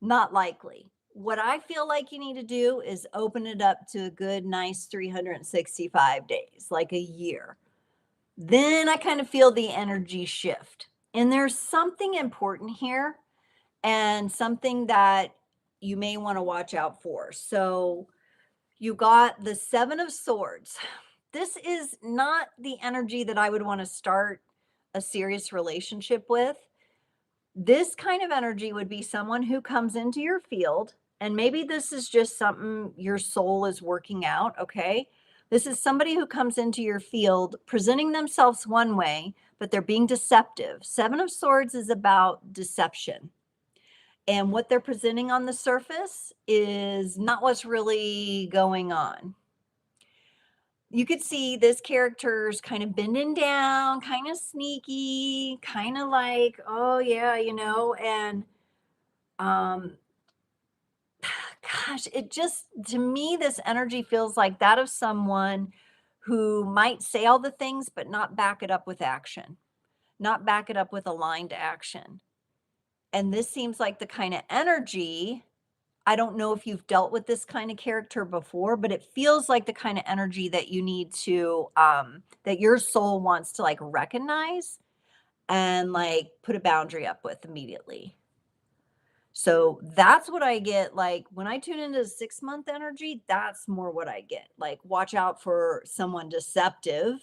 not likely. What I feel like you need to do is open it up to a good, nice 365 days, like a year. Then I kind of feel the energy shift. And there's something important here and something that you may want to watch out for. So you got the Seven of Swords. This is not the energy that I would want to start a serious relationship with. This kind of energy would be someone who comes into your field, and maybe this is just something your soul is working out, okay? This is somebody who comes into your field presenting themselves one way, but they're being deceptive. Seven of Swords is about deception. And what they're presenting on the surface is not what's really going on. You could see this character's kind of bending down, kind of sneaky, kind of like, oh yeah, and um gosh, it just, to me, this energy feels like that of someone who might say all the things but not back it up with action, not back it up with aligned action. And this seems like the kind of energy, I don't know if you've dealt with this kind of character before, but it feels like the kind of energy that you need to, that your soul wants to like recognize and like put a boundary up with immediately. So that's what I get. Like when I tune into 6 month energy, that's more what I get. Like, watch out for someone deceptive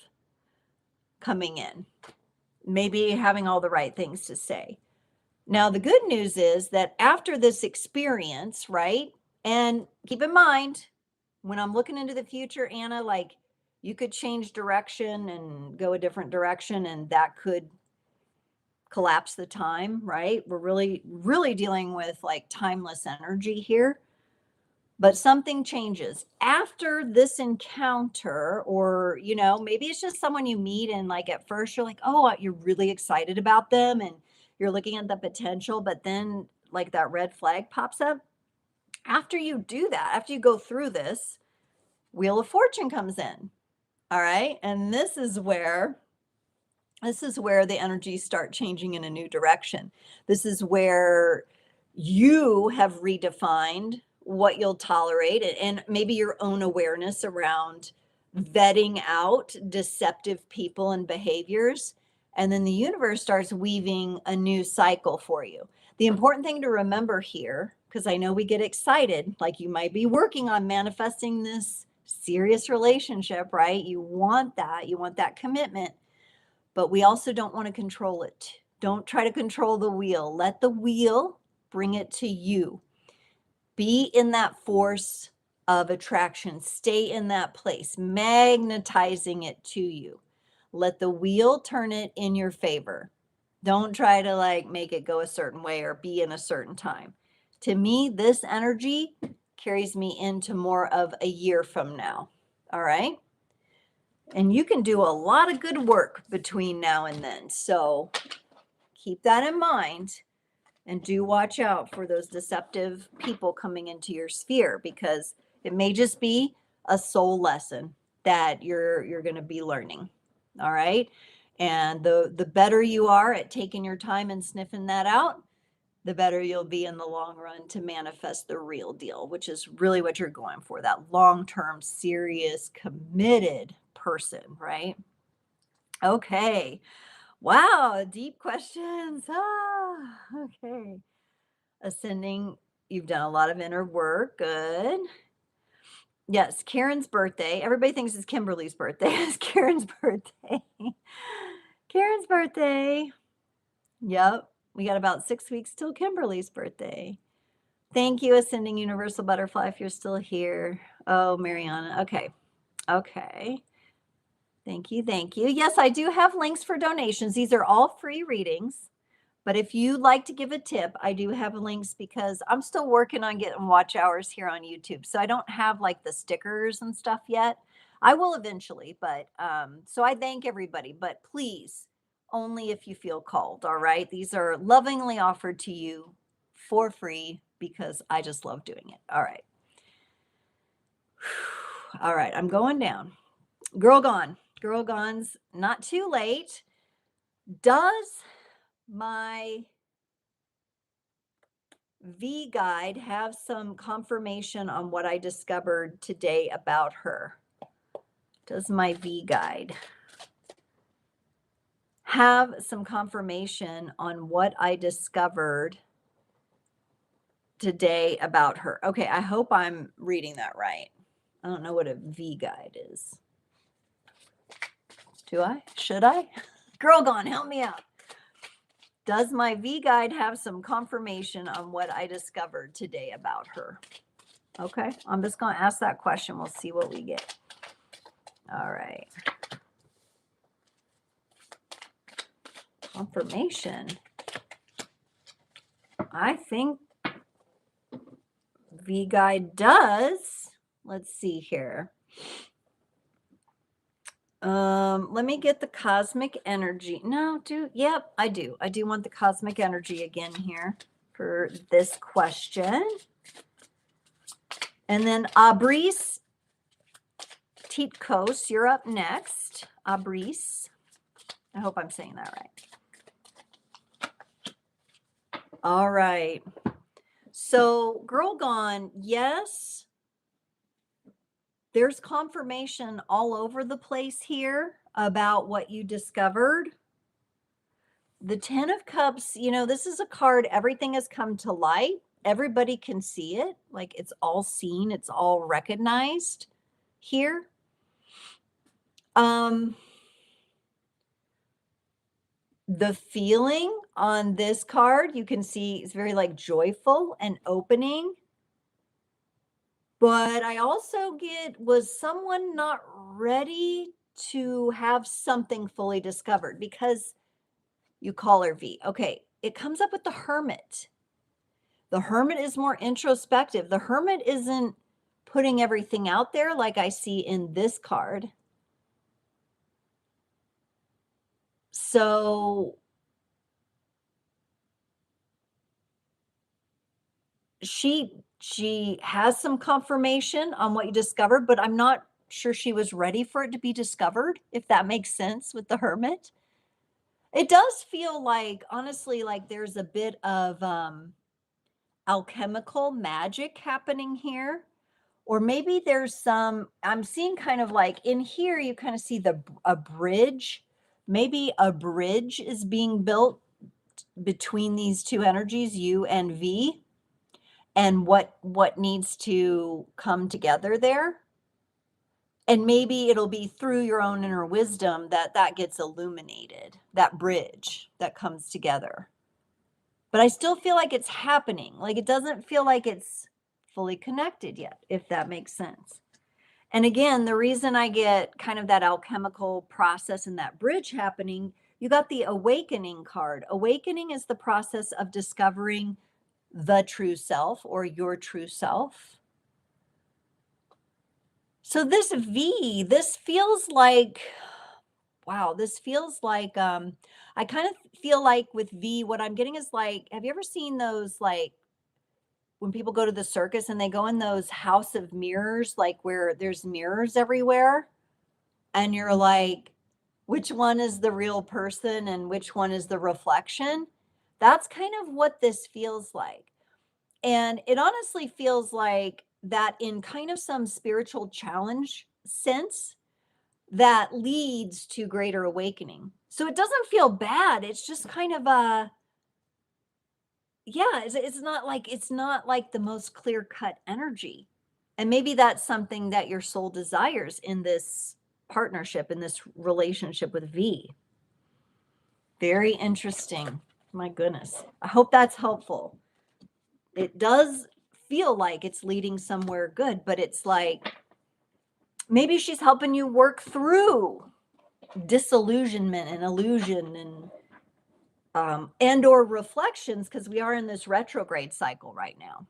coming in, maybe having all the right things to say. Now, the good news is that after this experience, right? And keep in mind, when I'm looking into the future, Anna, like you could change direction and go a different direction, and that could collapse the time, right? We're really dealing with like timeless energy here. But something changes after this encounter, or maybe it's just someone you meet and like at first you're like, oh, you're really excited about them and you're looking at the potential, but then like that red flag pops up. After you do that, after you go through this, Wheel of Fortune comes in. All right. And this is where the energies start changing in a new direction. This is where you have redefined what you'll tolerate, and maybe your own awareness around vetting out deceptive people and behaviors. And then the universe starts weaving a new cycle for you. The important thing to remember here, because I know we get excited, like you might be working on manifesting this serious relationship, right? You want that commitment. But we also don't want to control it. Don't try to control the wheel. Let the wheel bring it to you. Be in that force of attraction. Stay in that place, magnetizing it to you. Let the wheel turn it in your favor. Don't try to like make it go a certain way or be in a certain time. To me, this energy carries me into more of a year from now. All right. And you can do a lot of good work between now and then. So keep that in mind. And do watch out for those deceptive people coming into your sphere, because it may just be a soul lesson that you're going to be learning. All right? And the better you are at taking your time and sniffing that out, the better you'll be in the long run to manifest the real deal, which is really what you're going for, that long-term, serious, committed person, right? Okay. Wow, deep questions. Okay. Ascending, you've done a lot of inner work. Good. Yes, Karen's birthday. Everybody thinks it's Kimberly's birthday. It's Karen's birthday. Karen's birthday. Yep. We got about 6 weeks till Kimberly's birthday. Thank you, Ascending Universal Butterfly, if you're still here. Oh, Mariana. Okay. Okay. Thank you. Thank you. Yes, I do have links for donations. These are all free readings. But if you'd like to give a tip, I do have links, because I'm still working on getting watch hours here on YouTube. So I don't have like the stickers and stuff yet. I will eventually, but so I thank everybody, but please, only if you feel called. All right. These are lovingly offered to you for free because I just love doing it. All right. All right. I'm going down. Girl Gone. Girl Gone's not too late. Does my V guide have some confirmation on what I discovered today about her? Does my V guide have some confirmation on what I discovered today about her? Okay, I hope I'm reading that right. I don't know what a V guide is. Do I? Should I? Girl Gone, help me out. Does my V guide have some confirmation on what I discovered today about her? Okay, I'm just going to ask that question. We'll see what we get. All right. Confirmation. I think V guide does. Let's see here. Let me get the cosmic energy. No, yep, I do. I do want the cosmic energy again here for this question. And then Abris Titkos, you're up next. Abris. I hope I'm saying that right. All right. So, Girl Gone, yes. There's confirmation all over the place here about what you discovered. The 10 of Cups, this is a card, everything has come to light. Everybody can see it. Like, it's all seen, it's all recognized here. The feeling on this card, you can see it's very like joyful and opening. But I also get, was someone not ready to have something fully discovered? Because you call her V. Okay, it comes up with the Hermit. The Hermit is more introspective. The Hermit isn't putting everything out there like I see in this card. So she has some confirmation on what you discovered, but I'm not sure she was ready for it to be discovered, if that makes sense with the Hermit. It does feel like, honestly, like there's a bit of alchemical magic happening here. Or maybe there's some, I'm seeing kind of like in here, you kind of see a bridge. Maybe a bridge is being built between these two energies, U and V, and what needs to come together there. And maybe it'll be through your own inner wisdom that gets illuminated, that bridge that comes together. But I still feel like it's happening. Like, it doesn't feel like it's fully connected yet, if that makes sense. And again, the reason I get kind of that alchemical process and that bridge happening, you got the awakening card. Awakening is the process of discovering the true self or your true self. So this V, this feels like wow, this feels like, I kind of feel like with V, what I'm getting is like, have you ever seen those, like, when people go to the circus and they go in those house of mirrors, like where there's mirrors everywhere, and you're like, which one is the real person and which one is the reflection? That's kind of what this feels like. And it honestly feels like that in kind of some spiritual challenge sense that leads to greater awakening. So it doesn't feel bad. It's just kind of a, yeah, it's not like the most clear cut energy. And maybe that's something that your soul desires in this partnership, in this relationship with V. Very interesting. My goodness. I hope that's helpful. It does feel like it's leading somewhere good, but it's like maybe she's helping you work through disillusionment and illusion and or reflections, because we are in this retrograde cycle right now.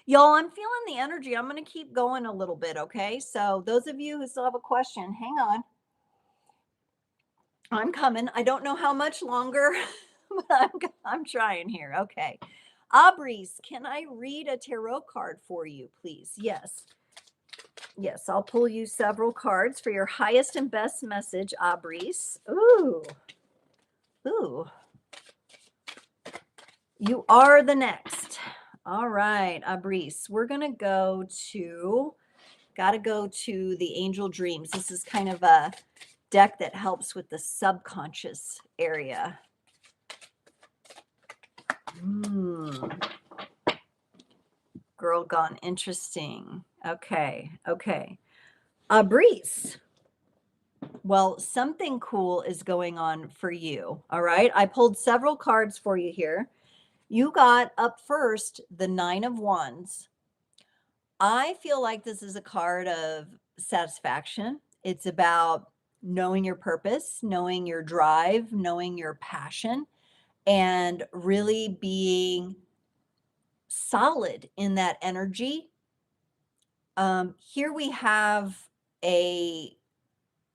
Y'all, I'm feeling the energy. I'm going to keep going a little bit, okay? So those of you who still have a question, hang on. I'm coming. I don't know how much longer, but I'm trying here. Okay. Abris, can I read a tarot card for you, please? Yes. Yes, I'll pull you several cards for your highest and best message, Abris. Ooh. Ooh. You are the next. All right, Abris. We're going to got to go to the Angel Dreams. This is kind of a deck that helps with the subconscious area. Girl gone interesting. Okay. Breeze. Well, something cool is going on for you. All right. I pulled several cards for you here. You got up first the Nine of Wands. I feel like this is a card of satisfaction. It's about knowing your purpose, knowing your drive, knowing your passion, and really being solid in that energy. Here we have a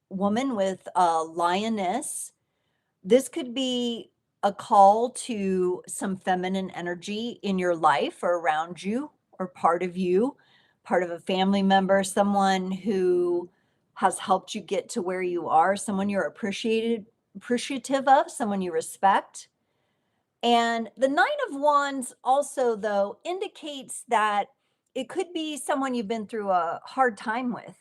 woman with a lioness. This could be a call to some feminine energy in your life or around you or part of you, part of a family member, someone who has helped you get to where you are, someone you're appreciative of, someone you respect. And the Nine of Wands also, though, indicates that it could be someone you've been through a hard time with.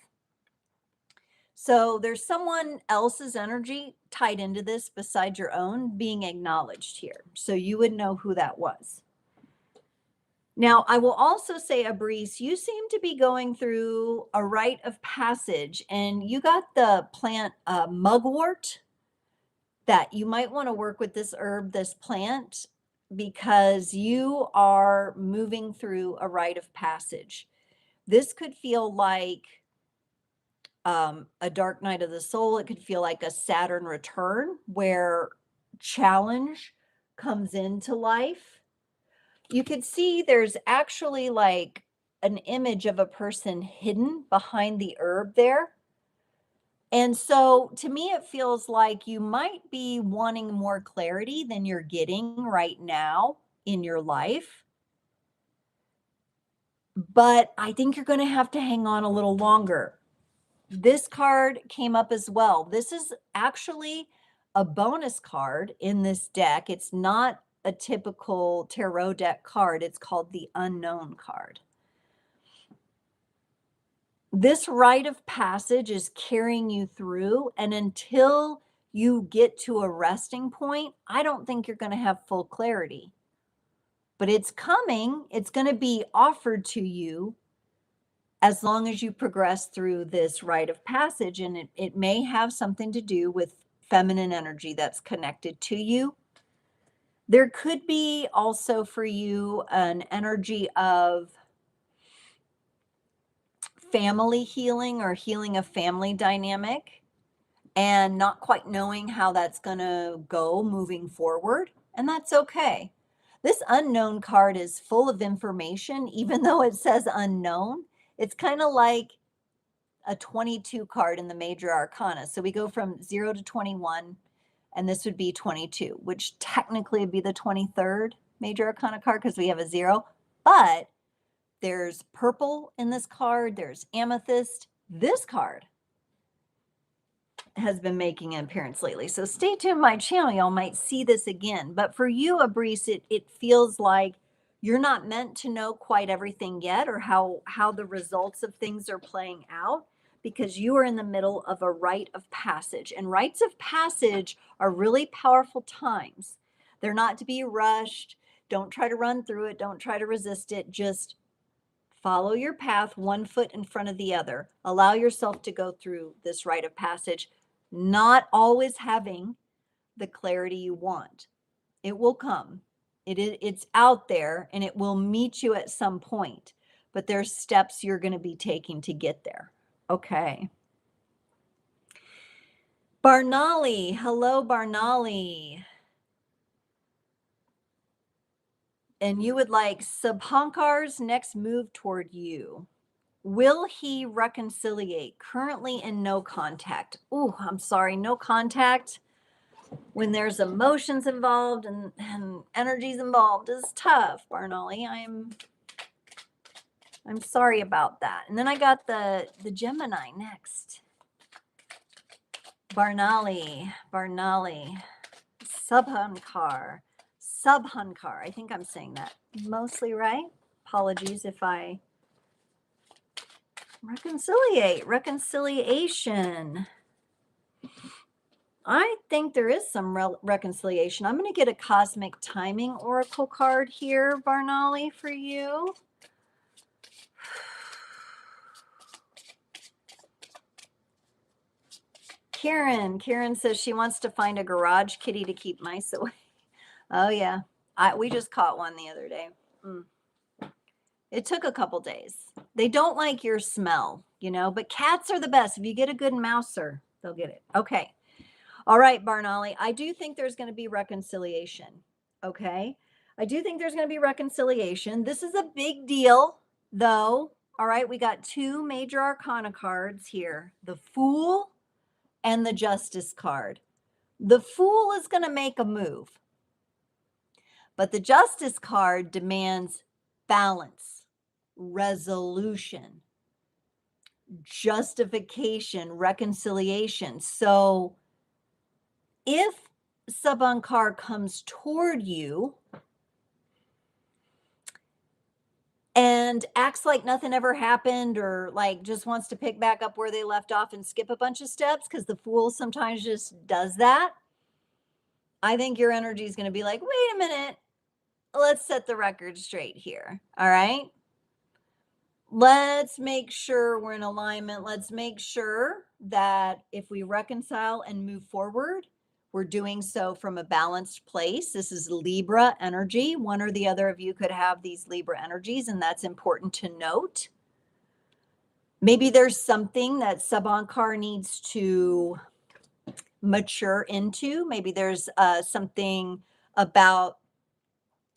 So there's someone else's energy tied into this besides your own being acknowledged here. So you would know who that was. Now, I will also say, Abris, you seem to be going through a rite of passage, and you got the plant mugwort, that you might want to work with this herb, this plant, because you are moving through a rite of passage. This could feel like a dark night of the soul. It could feel like a Saturn return where challenge comes into life. You could see there's actually like an image of a person hidden behind the herb there. And so to me, it feels like you might be wanting more clarity than you're getting right now in your life. But I think you're going to have to hang on a little longer. This card came up as well. This is actually a bonus card in this deck. It's not a typical tarot deck card. It's called the Unknown card. This rite of passage is carrying you through, and until you get to a resting point, I don't think you're going to have full clarity. But it's coming. It's going to be offered to you as long as you progress through this rite of passage, and it may have something to do with feminine energy that's connected to you. There could be also for you an energy of family healing or healing a family dynamic and not quite knowing how that's going to go moving forward. And that's okay. This unknown card is full of information, even though it says unknown. It's kind of like a 22 card in the major arcana. So we go from 0 to 21, and this would be 22, which technically would be the 23rd major arcana card because we have a 0. But there's purple in this card. There's amethyst. This card has been making an appearance lately. So stay tuned to my channel. Y'all might see this again. But for you, Abrice, it feels like you're not meant to know quite everything yet, or how the results of things are playing out, because you are in the middle of a rite of passage. And rites of passage are really powerful times. They're not to be rushed. Don't try to run through it. Don't try to resist it. Just follow your path, one foot in front of the other. Allow yourself to go through this rite of passage, not always having the clarity you want. It will come. It's out there, and it will meet you at some point, but there's steps you're going to be taking to get there. Okay. Barnali. Hello, Barnali. And you would like Subhankar's next move toward you. Will he reconciliate? Currently in no contact. Oh, I'm sorry, no contact when there's emotions involved and energies involved is tough, Barnali. I'm sorry about that. And then I got the Gemini next. Barnali, Subhankar. I think I'm saying that mostly right. Apologies if I reconciliation. I think there is some reconciliation. I'm going to get a cosmic timing oracle card here, Barnali, for you. Karen says she wants to find a garage kitty to keep mice away. Oh yeah, we just caught one the other day. It took a couple days. They don't like your smell, but cats are the best. If you get a good mouser, they'll get it. Okay. All right, Barnali, I do think there's going to be reconciliation. Okay. I do think there's going to be reconciliation. This is a big deal, though. All right. We got 2 major arcana cards here, the Fool and the Justice card. The Fool is going to make a move, but the Justice card demands balance, resolution, justification, reconciliation. So if Subhankar comes toward you and acts like nothing ever happened, or like just wants to pick back up where they left off and skip a bunch of steps, because the Fool sometimes just does that, I think your energy is going to be like, wait a minute, let's set the record straight here. All right. Let's make sure we're in alignment. Let's make sure that if we reconcile and move forward, we're doing so from a balanced place. This is Libra energy. One or the other of you could have these Libra energies, and that's important to note. Maybe there's something that Subhankar needs to mature into. Maybe there's something about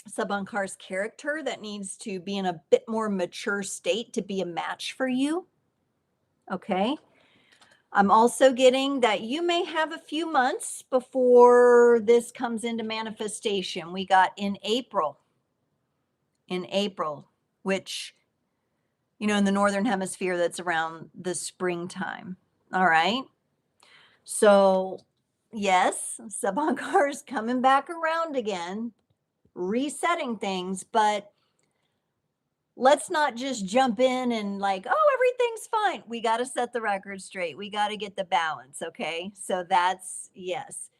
Subhankar's character that needs to be in a bit more mature state to be a match for you. Okay. I'm also getting that you may have a few months before this comes into manifestation. We got in April, which, in the Northern Hemisphere, that's around the springtime. All right. So yes, Subhankar is coming back around again, resetting things, but let's not just jump in and like, oh, everything's fine. We got to set the record straight. We got to get the balance. Okay. So that's, yes.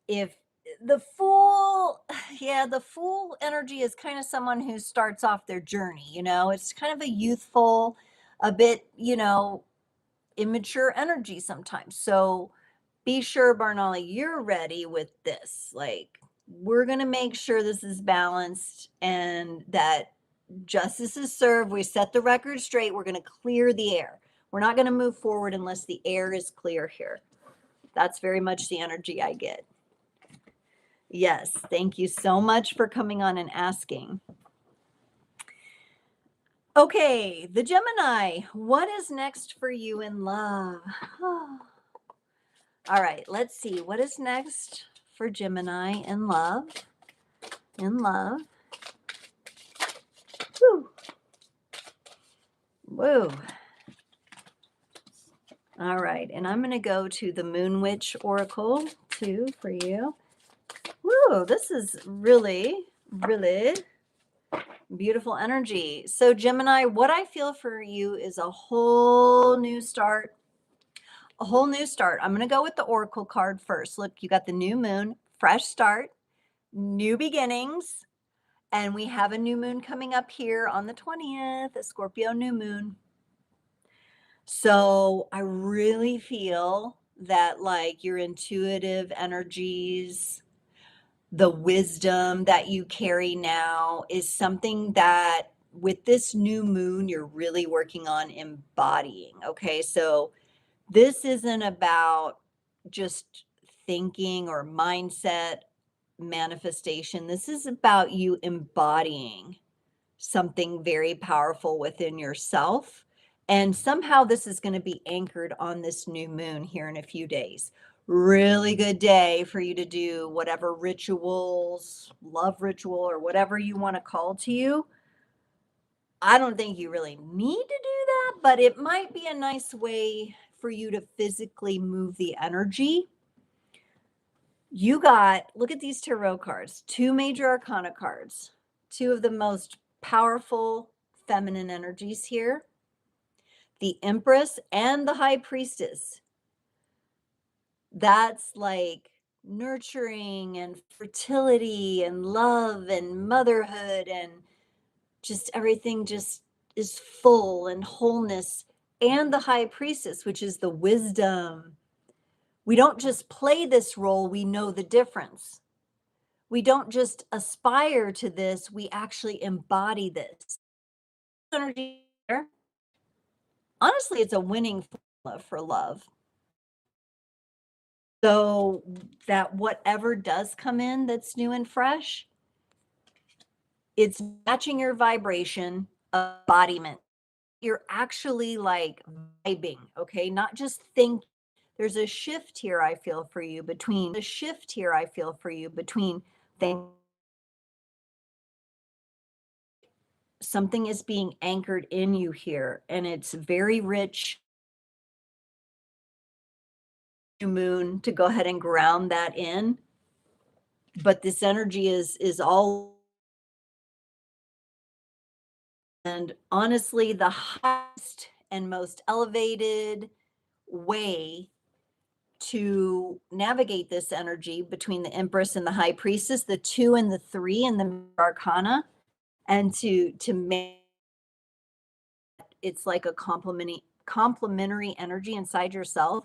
If the Fool, the Fool energy is kind of someone who starts off their journey, it's kind of a youthful, a bit, immature energy sometimes. So be sure, Barnali, you're ready with this. Like, we're going to make sure this is balanced and that justice is served. We set the record straight. We're going to clear the air. We're not going to move forward unless the air is clear here. That's very much the energy I get. Yes. Thank you so much for coming on and asking. Okay, the Gemini, what is next for you in love? All right, let's see. What is next for Gemini in love? In love. Woo. Woo. All right, and I'm going to go to the Moon Witch Oracle too for you. Woo, this is really, really beautiful energy. So, Gemini, what I feel for you is a whole new start. A whole new start. I'm going to go with the Oracle card first. Look, you got the new moon, fresh start, new beginnings. And we have a new moon coming up here on the 20th, a Scorpio new moon. So I really feel that like your intuitive energies, the wisdom that you carry now is something that with this new moon, you're really working on embodying. Okay. So this isn't about just thinking or mindset manifestation. This is about you embodying something very powerful within yourself. And somehow this is going to be anchored on this new moon here in a few days. Really good day for you to do whatever rituals, love ritual, or whatever you want to call to you. I don't think you really need to do that, but it might be a nice way for you to physically move the energy. You got, look at these tarot cards, two major arcana cards, two of the most powerful feminine energies here, the Empress and the High Priestess. That's like nurturing and fertility and love and motherhood and just everything just is full and wholeness. And the High Priestess, which is the wisdom. We don't just play this role, we know the difference. We don't just aspire to this, we actually embody this. Energy. Honestly, it's a winning formula for love. So that whatever does come in that's new and fresh, it's matching your vibration embodiment. You're actually like vibing, okay? Not just think. There's a shift here I feel for you between things. Something is being anchored in you here, and it's very rich. Moon to go ahead and ground that in, but this energy is all, and honestly the highest and most elevated way to navigate this energy between the Empress and the High Priestess, the 2 and the 3 and the arcana, and to make it's like a complementary energy inside yourself,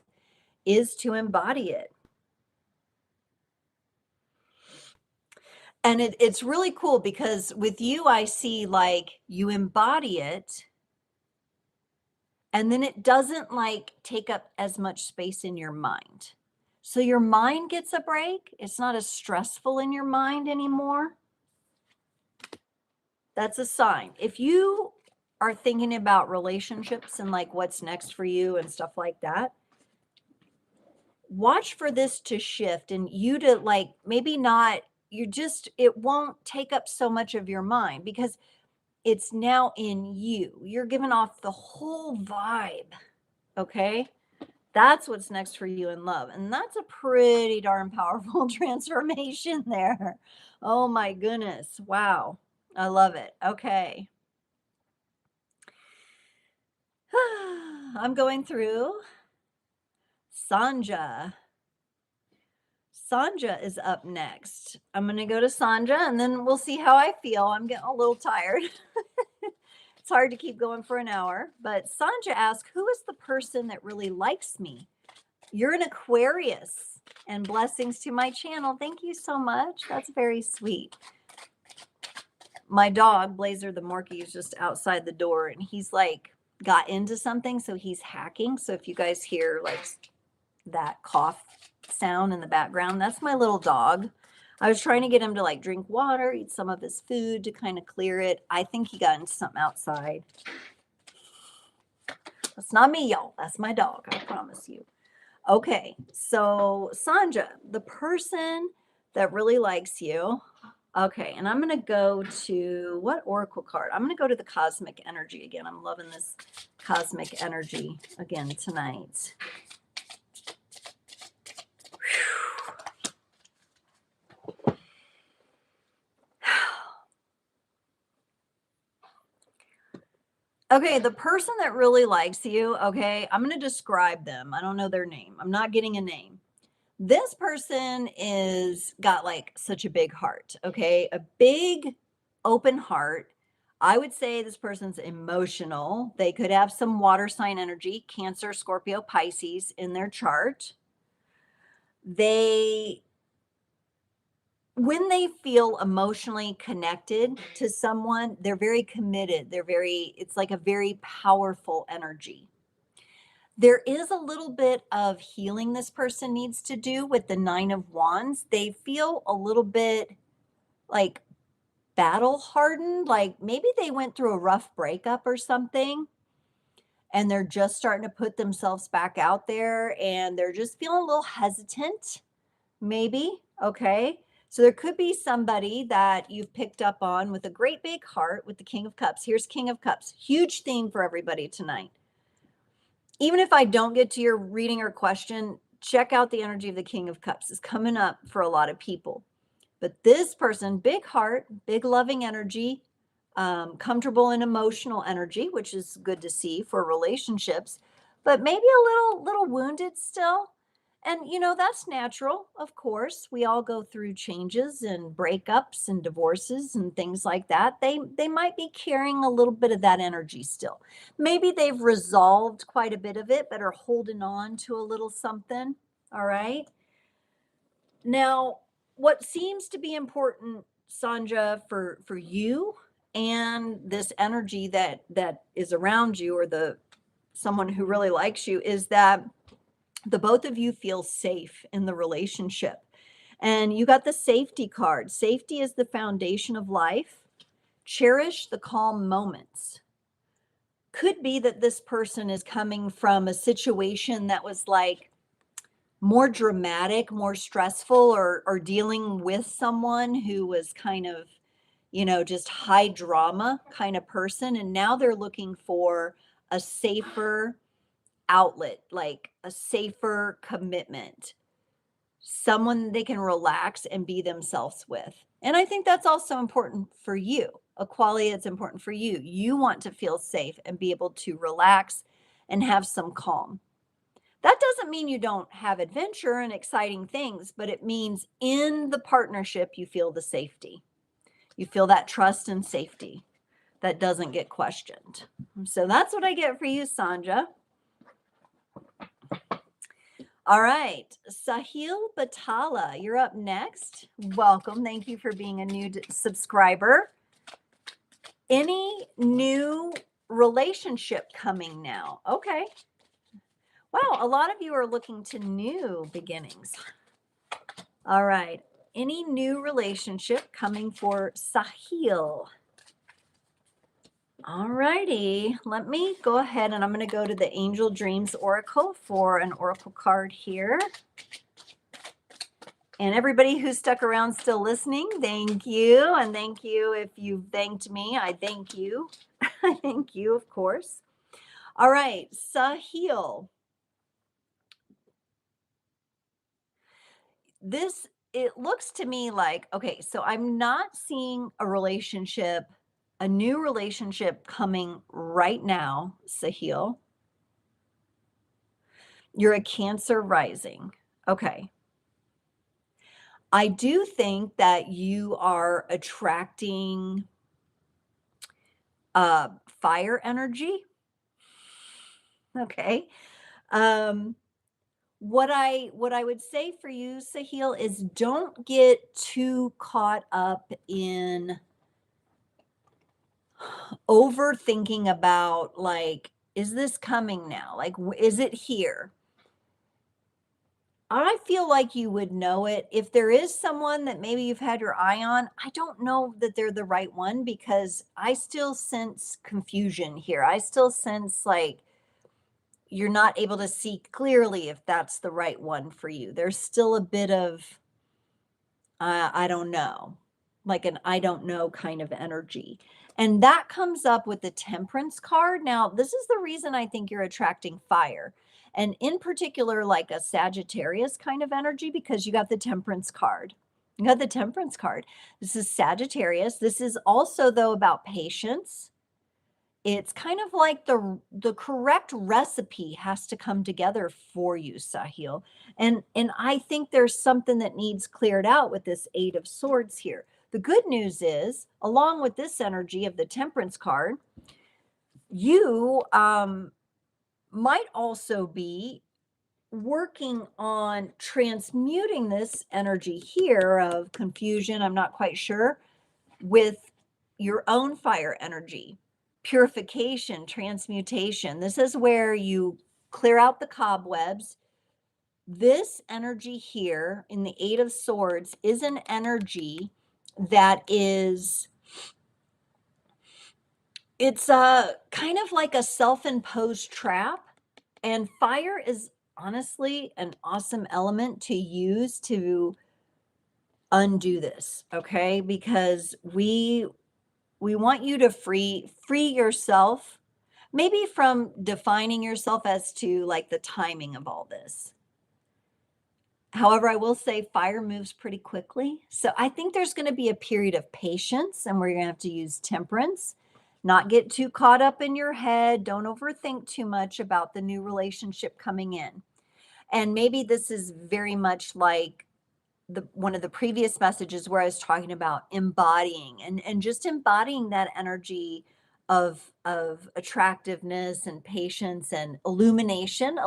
is to embody it. And it's really cool because with you, I see like you embody it and then it doesn't like take up as much space in your mind. So your mind gets a break. It's not as stressful in your mind anymore. That's a sign. If you are thinking about relationships and like what's next for you and stuff like that, watch for this to shift and you to like maybe not, it won't take up so much of your mind because it's now in you. You're giving off the whole vibe. Okay. That's what's next for you in love. And that's a pretty darn powerful transformation there. Oh my goodness. Wow. I love it. Okay. I'm going through Sanja. Sanja is up next. I'm going to go to Sanja and then we'll see how I feel. I'm getting a little tired. It's hard to keep going for an hour. But Sanja asks, who is the person that really likes me? You're an Aquarius, and blessings to my channel. Thank you so much. That's very sweet. My dog, Blazer the Morkie, is just outside the door and he's like got into something. So he's hacking. So if you guys hear like that cough sound in the background, that's my little dog. I was trying to get him to like drink water, eat some of his food to kind of clear it. I think he got into something outside. That's not me, y'all. That's my dog. I promise you. Okay. So, Sanja, the person that really likes you. Okay. And I'm going to go to what oracle card? I'm going to go to the cosmic energy again. I'm loving this cosmic energy again tonight. Okay, the person that really likes you, okay, I'm going to describe them. I don't know their name. I'm not getting a name. This person is got like such a big heart, okay? A big open heart. I would say this person's emotional. They could have some water sign energy, Cancer, Scorpio, Pisces in their chart. They when they feel emotionally connected to someone, they're very committed. It's like a very powerful energy. There is a little bit of healing this person needs to do with the 9 of Wands. They feel a little bit like battle hardened, like maybe they went through a rough breakup or something and they're just starting to put themselves back out there and they're just feeling a little hesitant, maybe. Okay. So there could be somebody that you've picked up on with a great big heart with the King of Cups. Here's King of Cups. Huge theme for everybody tonight. Even if I don't get to your reading or question, check out the energy of the King of Cups. It's coming up for a lot of people. But this person, big heart, big loving energy, comfortable in emotional energy, which is good to see for relationships, but maybe a little wounded still. And that's natural, of course. We all go through changes and breakups and divorces and things like that. They might be carrying a little bit of that energy still. Maybe they've resolved quite a bit of it, but are holding on to a little something. All right. Now, what seems to be important, Sanja, for you and this energy that is around you, or the someone who really likes you, is that the both of you feel safe in the relationship. And you got the safety card. Safety is the foundation of life. Cherish the calm moments. Could be that this person is coming from a situation that was like more dramatic, more stressful, or dealing with someone who was kind of, just high drama kind of person. And now they're looking for a safer outlet, like a safer commitment, someone they can relax and be themselves with. And I think that's also important for you, a quality that's important for you. You want to feel safe and be able to relax and have some calm. That doesn't mean you don't have adventure and exciting things, but it means in the partnership, you feel the safety. You feel that trust and safety that doesn't get questioned. So that's what I get for you, Sanja. All right, Sahil Batala, you're up next. Welcome. Thank you for being a new subscriber. Any new relationship coming now? Okay. Wow, a lot of you are looking to new beginnings. All right. Any new relationship coming for Sahil? All righty. Let me go ahead and I'm going to go to the Angel Dreams Oracle for an oracle card here. And everybody who stuck around still listening, thank you. And thank you if you've thanked me. I thank you. I thank you, of course. All right, Sahil. It looks to me like, okay, so I'm not seeing a new relationship coming right now, Sahil. You're a Cancer rising. Okay. I do think that you are attracting fire energy. Okay. What I would say for you, Sahil, is don't get too caught up in overthinking about, like, is this coming now? Like, is it here? I feel like you would know it. If there is someone that maybe you've had your eye on, I don't know that they're the right one because I still sense confusion here. I still sense like you're not able to see clearly if that's the right one for you. There's still a bit of, I don't know, like an I don't know kind of energy. And that comes up with the Temperance card. Now, this is the reason I think you're attracting fire. And in particular, like a Sagittarius kind of energy, because you got the Temperance card. You got the Temperance card. This is Sagittarius. This is also, though, about patience. It's kind of like the correct recipe has to come together for you, Sahil. And I think there's something that needs cleared out with this 8 of Swords here. The good news is, along with this energy of the Temperance card, you might also be working on transmuting this energy here of confusion, I'm not quite sure, with your own fire energy, purification, transmutation. This is where you clear out the cobwebs. This energy here in the 8 of Swords is an energy that is, it's a kind of like a self-imposed trap. And fire is honestly an awesome element to use to undo this, okay? Because we want you to free yourself, maybe from defining yourself as to like the timing of all this. However, I will say fire moves pretty quickly. So I think there's going to be a period of patience, and we're going to have to use temperance, not get too caught up in your head. Don't overthink too much about the new relationship coming in. And maybe this is very much like one of the previous messages where I was talking about embodying and just embodying that energy of attractiveness and patience and illumination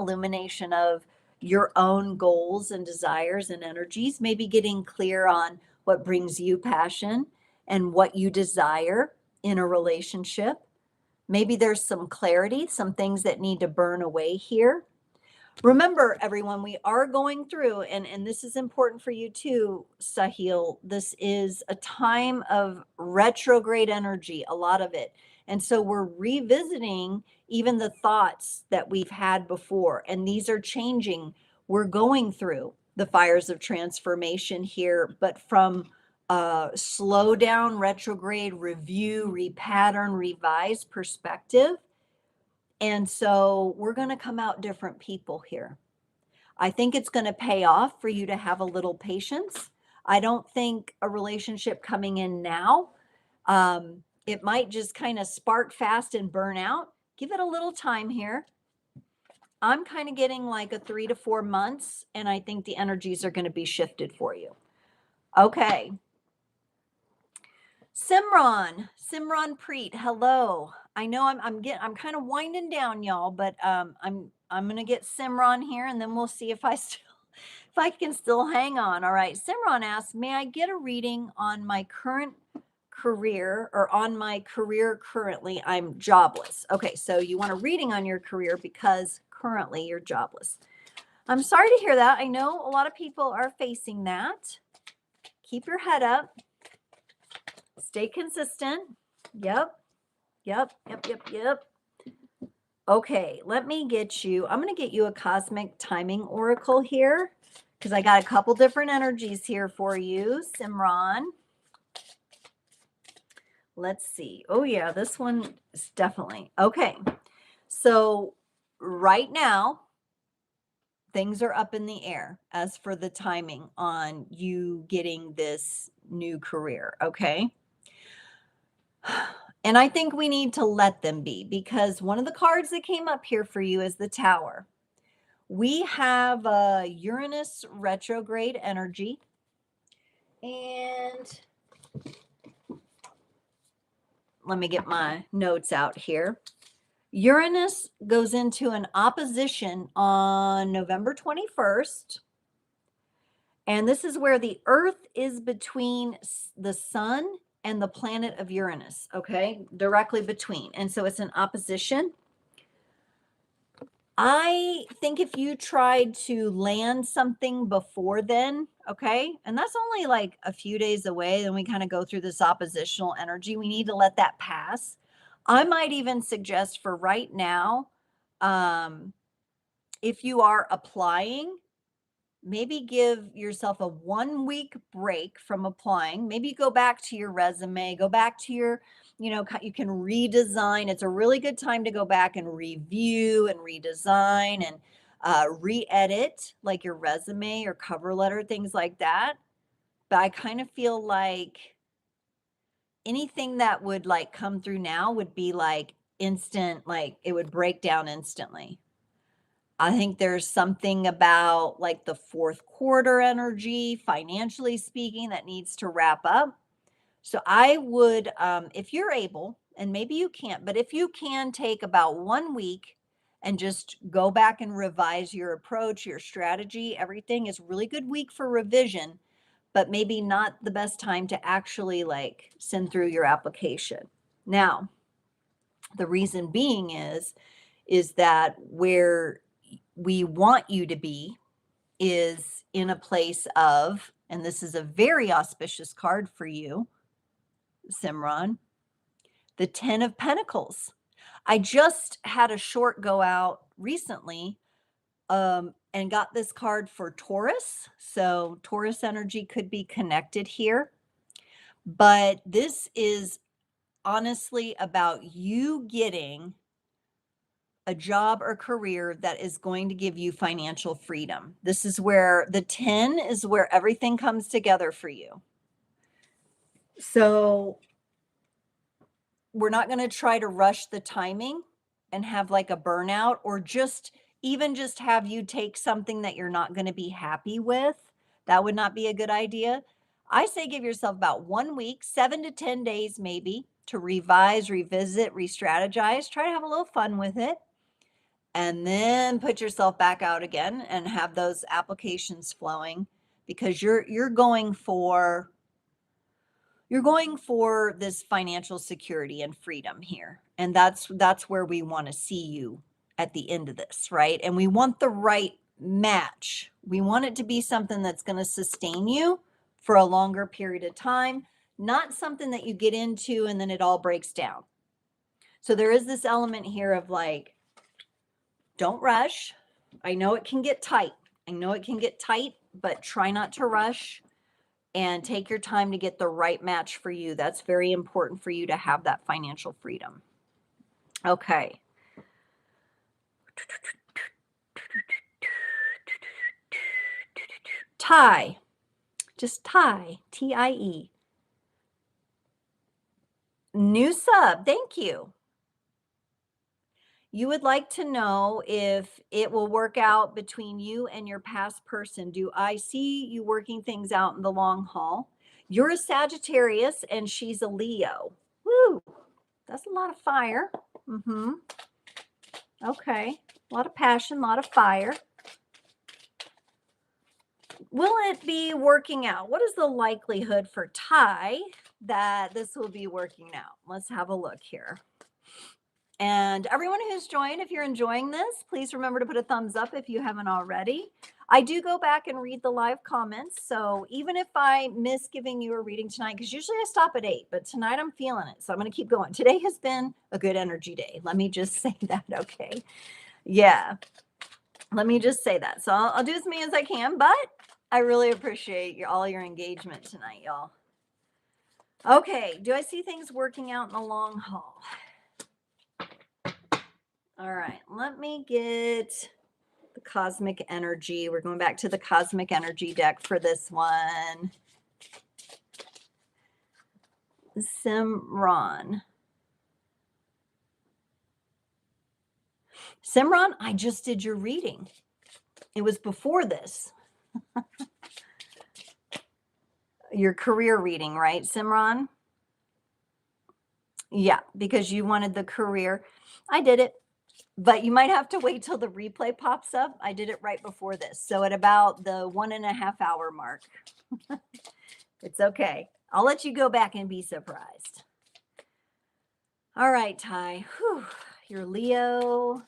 of your own goals and desires and energies, maybe getting clear on what brings you passion and what you desire in a relationship. Maybe there's some clarity, some things that need to burn away here. Remember, everyone, we are going through, and this is important for you too, Sahil. This is a time of retrograde energy, a lot of it. And so we're revisiting even the thoughts that we've had before, and these are changing. We're going through the fires of transformation here, but from a slow down, retrograde, review, repattern, revise perspective. And so we're going to come out different people here. I think it's going to pay off for you to have a little patience. I don't think a relationship coming in now, it might just kind of spark fast and burn out. Give it a little time here. I'm kind of getting like a 3 to 4 months, and I think the energies are going to be shifted for you. Okay. Simran Preet, hello. I know I'm kind of winding down, y'all, but I'm gonna get Simran here, and then we'll see if I can still hang on. All right. Simran asks, may I get a reading on my current career or on my career currently? I'm jobless. Okay, so you want a reading on your career because currently you're jobless. I'm sorry to hear that. I know a lot of people are facing that. Keep your head up. Stay consistent. Yep. Okay, let me get you, I'm going to get you a cosmic timing oracle here because I got a couple different energies here for you, Simran. Let's see. Oh yeah, this one is definitely. Okay. So right now, things are up in the air as for the timing on you getting this new career. Okay. And I think we need to let them be because one of the cards that came up here for you is the Tower. We have a Uranus retrograde energy. And let me get my notes out here. Uranus goes into an opposition on November 21st. And this is where the Earth is between the sun and the planet of Uranus, okay? Directly between. And so it's an opposition. I think if you tried to land something before then, okay, and that's only like a few days away, then we kind of go through this oppositional energy. We need to let that pass. I might even suggest for right now, um, if you are applying, maybe give yourself a 1 week break from applying. Maybe go back to your resume, go back to your, you can redesign. It's a really good time to go back and review and redesign and re-edit like your resume or cover letter, things like that. But I kind of feel like anything that would like come through now would be like instant, like it would break down instantly. I think there's something about like the fourth quarter energy, financially speaking, that needs to wrap up. So I would, if you're able, and maybe you can't, but if you can take about 1 week and just go back and revise your approach, your strategy, everything is really good week for revision, but maybe not the best time to actually like send through your application. Now, the reason being is that where we want you to be is in a place of, and this is a very auspicious card for you, Simran, the 10 of Pentacles. I just had a short go out recently and got this card for Taurus. So Taurus energy could be connected here. But this is honestly about you getting a job or career that is going to give you financial freedom. This is where the 10 is where everything comes together for you. So we're not going to try to rush the timing and have like a burnout, or even just have you take something that you're not going to be happy with. That would not be a good idea. I say give yourself about 1 week, 7 to 10 days maybe, to revise, revisit, re-strategize, try to have a little fun with it, and then put yourself back out again and have those applications flowing, because you're going for this financial security and freedom here. And that's where we want to see you at the end of this, right? And we want the right match. We want it to be something that's going to sustain you for a longer period of time, not something that you get into and then it all breaks down. So there is this element here of like, don't rush. I know it can get tight. But try not to rush and take your time to get the right match for you. That's very important for you to have that financial freedom. Okay. Tie. Just tie. T-I-E. New sub. Thank you. You would like to know if it will work out between you and your past person. Do I see you working things out in the long haul? You're a Sagittarius and she's a Leo. Woo, that's a lot of fire. Okay, a lot of passion, a lot of fire. Will it be working out? What is the likelihood for Ty that this will be working out? Let's have a look here. And everyone who's joined, if you're enjoying this, please remember to put a thumbs up if you haven't already. I do go back and read the live comments. So even if I miss giving you a reading tonight, because usually I stop at 8, but tonight I'm feeling it. So I'm going to keep going. Today has been a good energy day. Let me just say that, okay? Yeah. Let me just say that. So I'll do as many as I can, but I really appreciate all your engagement tonight, y'all. Okay. Do I see things working out in the long haul? All right, let me get the cosmic energy. We're going back to the cosmic energy deck for this one. Simran. Simran, I just did your reading. It was before this. Your career reading, right, Simran? Yeah, because you wanted the career. I did it. But you might have to wait till the replay pops up. I did it right before this. So at about the 1.5 hour mark. It's okay. I'll let you go back and be surprised. All right, Ty. Whew. You're Leo.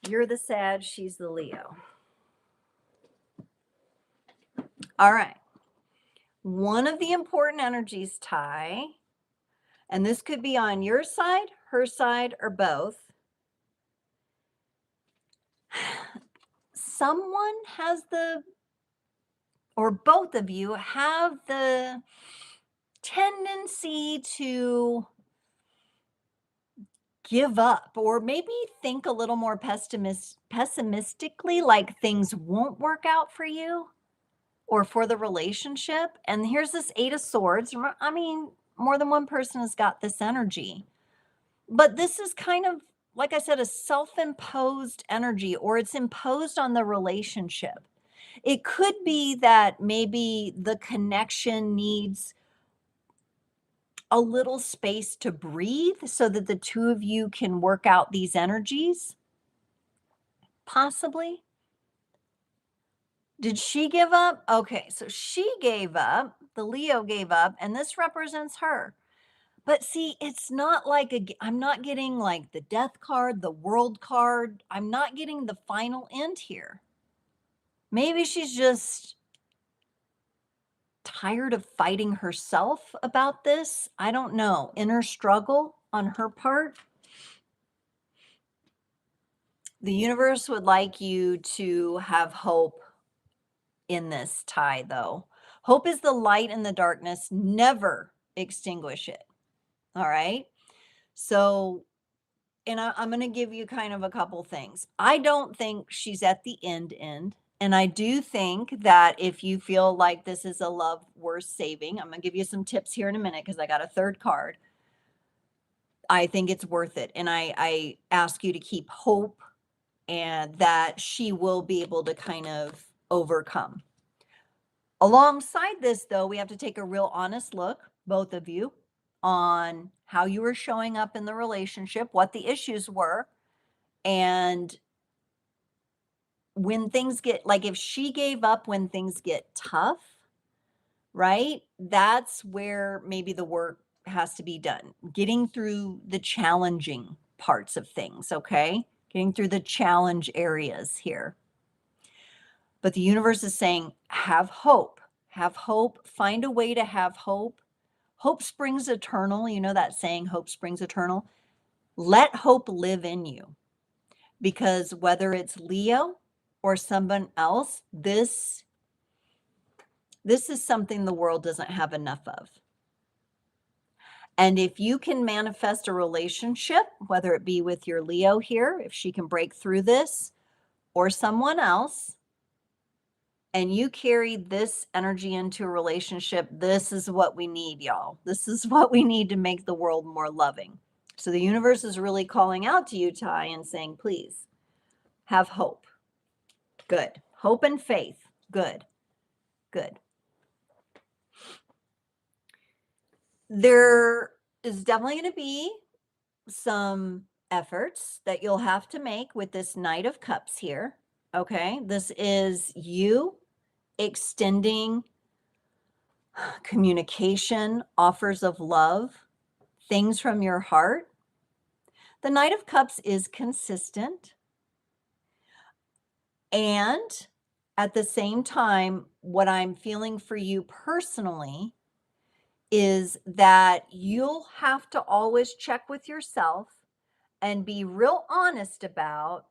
You're the Sag, she's the Leo. All right. One of the important energies, Ty, and this could be on your side, her side, or both. Someone has or both of you have the tendency to give up or maybe think a little more pessimistically, like things won't work out for you or for the relationship. And here's this Eight of Swords. I mean, more than one person has got this energy, but this is kind of, like I said, a self-imposed energy, or it's imposed on the relationship. It could be that maybe the connection needs a little space to breathe so that the two of you can work out these energies. Possibly. Did she give up? Okay, so she gave up. The Leo gave up, and this represents her. But see, it's not like I'm not getting like the death card, the world card. I'm not getting the final end here. Maybe she's just tired of fighting herself about this. I don't know. Inner struggle on her part. The universe would like you to have hope in this, Ty, though. Hope is the light in the darkness. Never extinguish it. All right. So, and I'm going to give you kind of a couple things. I don't think she's at the end. And I do think that if you feel like this is a love worth saving, I'm going to give you some tips here in a minute because I got a third card. I think it's worth it. And I ask you to keep hope and that she will be able to kind of overcome. Alongside this, though, we have to take a real honest look, both of you, on how you were showing up in the relationship, what the issues were, and when things get, like if she gave up when things get tough, right? That's where maybe the work has to be done. Getting through the challenging parts of things, okay? Getting through the challenge areas here. But the universe is saying, have hope, find a way to have hope. Hope springs eternal. You know that saying, hope springs eternal. Let hope live in you, because whether it's Leo or someone else, this is something the world doesn't have enough of. And if you can manifest a relationship, whether it be with your Leo here, if she can break through this, or someone else, and you carry this energy into a relationship, this is what we need, y'all. This is what we need to make the world more loving. So the universe is really calling out to you, Ty, and saying, please have hope. Good. Hope and faith. Good. Good. There is definitely going to be some efforts that you'll have to make with this Knight of Cups here. Okay. This is you extending communication, offers of love, things from your heart. The Knight of Cups is consistent. And at the same time, what I'm feeling for you personally is that you'll have to always check with yourself and be real honest about,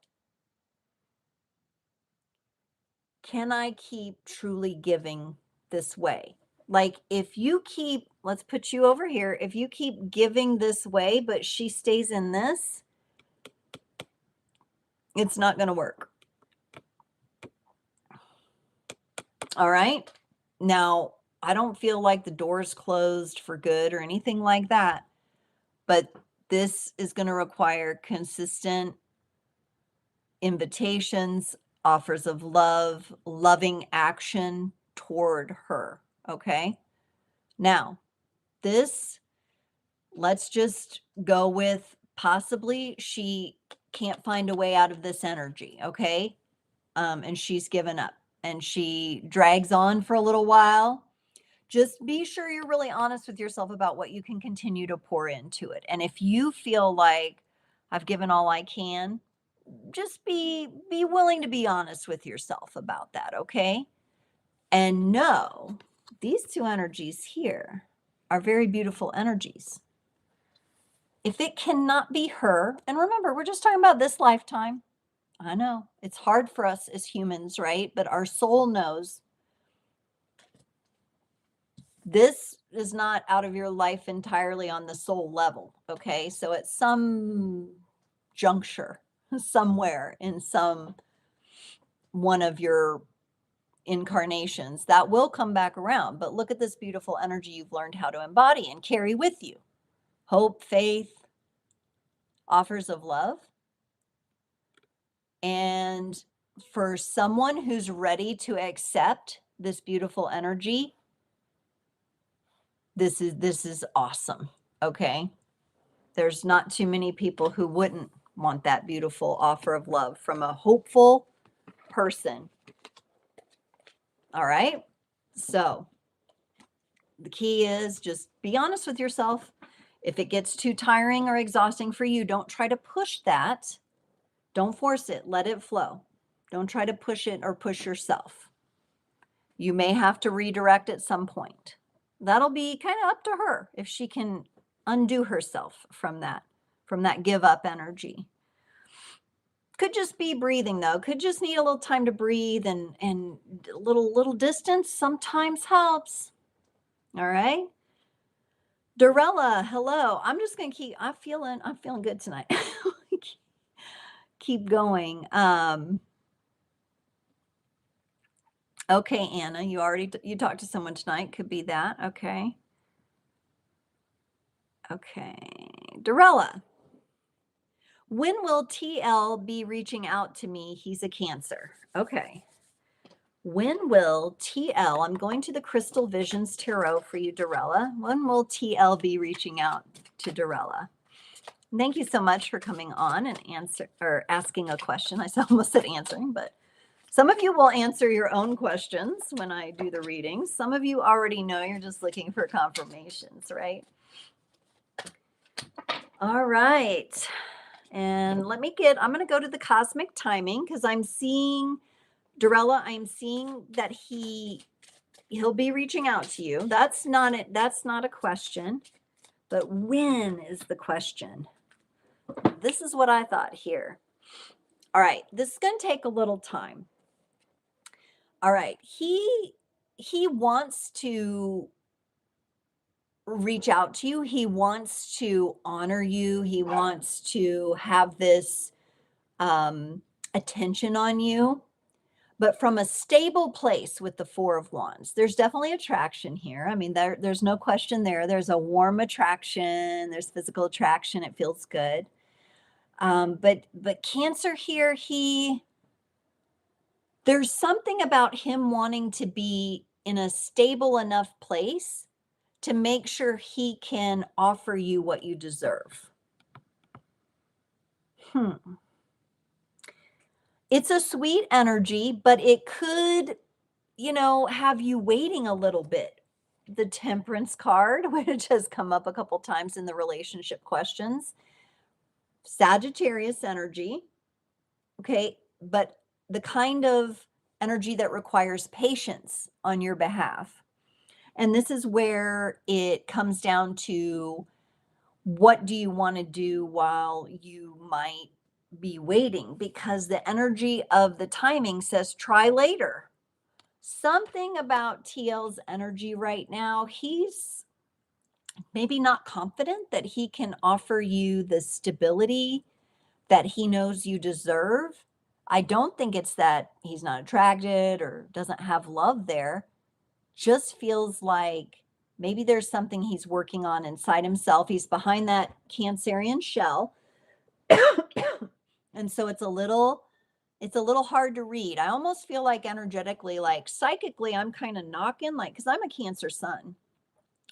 can I keep truly giving this way? Like if you keep, let's put you over here, if you keep giving this way, but she stays in this, it's not going to work. All right. Now, I don't feel like the door's closed for good or anything like that, but this is going to require consistent invitations, offers of love, loving action toward her. Okay. Now, this, let's just go with possibly she can't find a way out of this energy. Okay. And she's given up and she drags on for a little while. Just be sure you're really honest with yourself about what you can continue to pour into it. And if you feel like I've given all I can, just be willing to be honest with yourself about that, okay? And know these two energies here are very beautiful energies. If it cannot be her, and remember, we're just talking about this lifetime. I know it's hard for us as humans, right? But our soul knows this is not out of your life entirely on the soul level. Okay. So at some juncture, somewhere in some one of your incarnations, that will come back around. But look at this beautiful energy you've learned how to embody and carry with you: hope, faith, offers of love. And for someone who's ready to accept this beautiful energy, this is awesome. Okay. There's not too many people who wouldn't want that beautiful offer of love from a hopeful person. All right. So the key is just be honest with yourself. If it gets too tiring or exhausting for you, don't try to push that. Don't force it. Let it flow. Don't try to push it or push yourself. You may have to redirect at some point. That'll be kind of up to her if she can undo herself from that give up energy. Could just be breathing though. Could just need a little time to breathe, and a little distance sometimes helps. All right. Dorella, hello. I'm just gonna keep. I'm feeling good tonight. Keep going. Okay, Anna, you talked to someone tonight. Could be that. Okay. Okay. Dorella, when will TL be reaching out to me? He's a Cancer. Okay. When will TL, I'm going to the Crystal Visions Tarot for you, Dorella. When will TL be reaching out to Dorella? Thank you so much for coming on and asking a question. I almost said answering, but some of you will answer your own questions when I do the readings. Some of you already know, you're just looking for confirmations, right? All right. And I'm going to go to the cosmic timing because I'm seeing, Dorella, I'm seeing that he'll be reaching out to you. That's not it. That's not a question, but when is the question? This is what I thought here. All right. This is going to take a little time. All right. He wants to reach out to you. He wants to honor you. He wants to have this attention on you, but from a stable place with the Four of Wands. There's definitely attraction here. I mean, there's no question there. There's a warm attraction. There's physical attraction. It feels good. But Cancer here, there's something about him wanting to be in a stable enough place to make sure he can offer you what you deserve. It's a sweet energy, but it could, have you waiting a little bit. The Temperance card, which has come up a couple times in the relationship questions. Sagittarius energy. Okay. But the kind of energy that requires patience on your behalf. And this is where it comes down to, what do you want to do while you might be waiting? Because the energy of the timing says try later. Something about TL's energy right now, he's maybe not confident that he can offer you the stability that he knows you deserve. I don't think it's that he's not attracted or doesn't have love there. Just feels like maybe there's something he's working on inside himself. He's behind that Cancerian shell. And so it's a little hard to read. I almost feel like energetically, like psychically, I'm kind of knocking, like, because I'm a Cancer sun.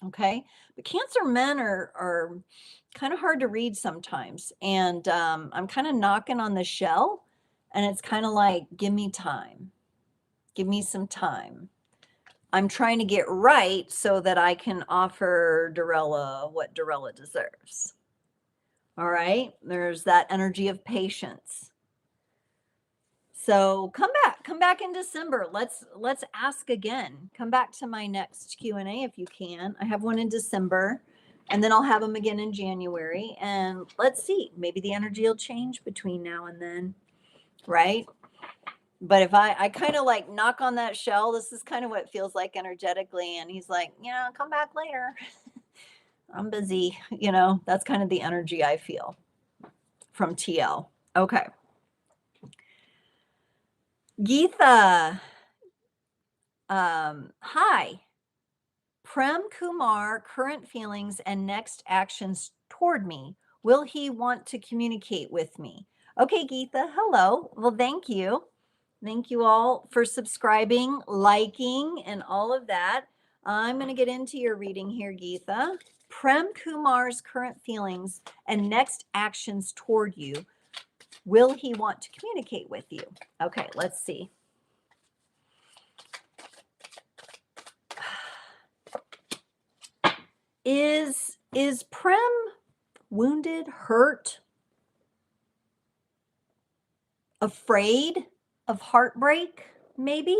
Okay. But Cancer men are kind of hard to read sometimes. And I'm kind of knocking on the shell, and it's kind of like, give me time. Give me some time. I'm trying to get right so that I can offer Dorella what Dorella deserves. All right. There's that energy of patience. So come back in December. Let's ask again. Come back to my next Q&A if you can. I have one in December, and then I'll have them again in January. And let's see, maybe the energy will change between now and then, right? But if I kind of like knock on that shell, this is kind of what it feels like energetically. And he's like, come back later. I'm busy. That's kind of the energy I feel from TL. Okay. Geetha. Hi. Prem Kumar, current feelings and next actions toward me. Will he want to communicate with me? Okay, Geetha, hello. Well, thank you. Thank you all for subscribing, liking, and all of that. I'm going to get into your reading here, Geetha. Prem Kumar's current feelings and next actions toward you. Will he want to communicate with you? Okay, let's see. Is Prem wounded, hurt, afraid of heartbreak, maybe?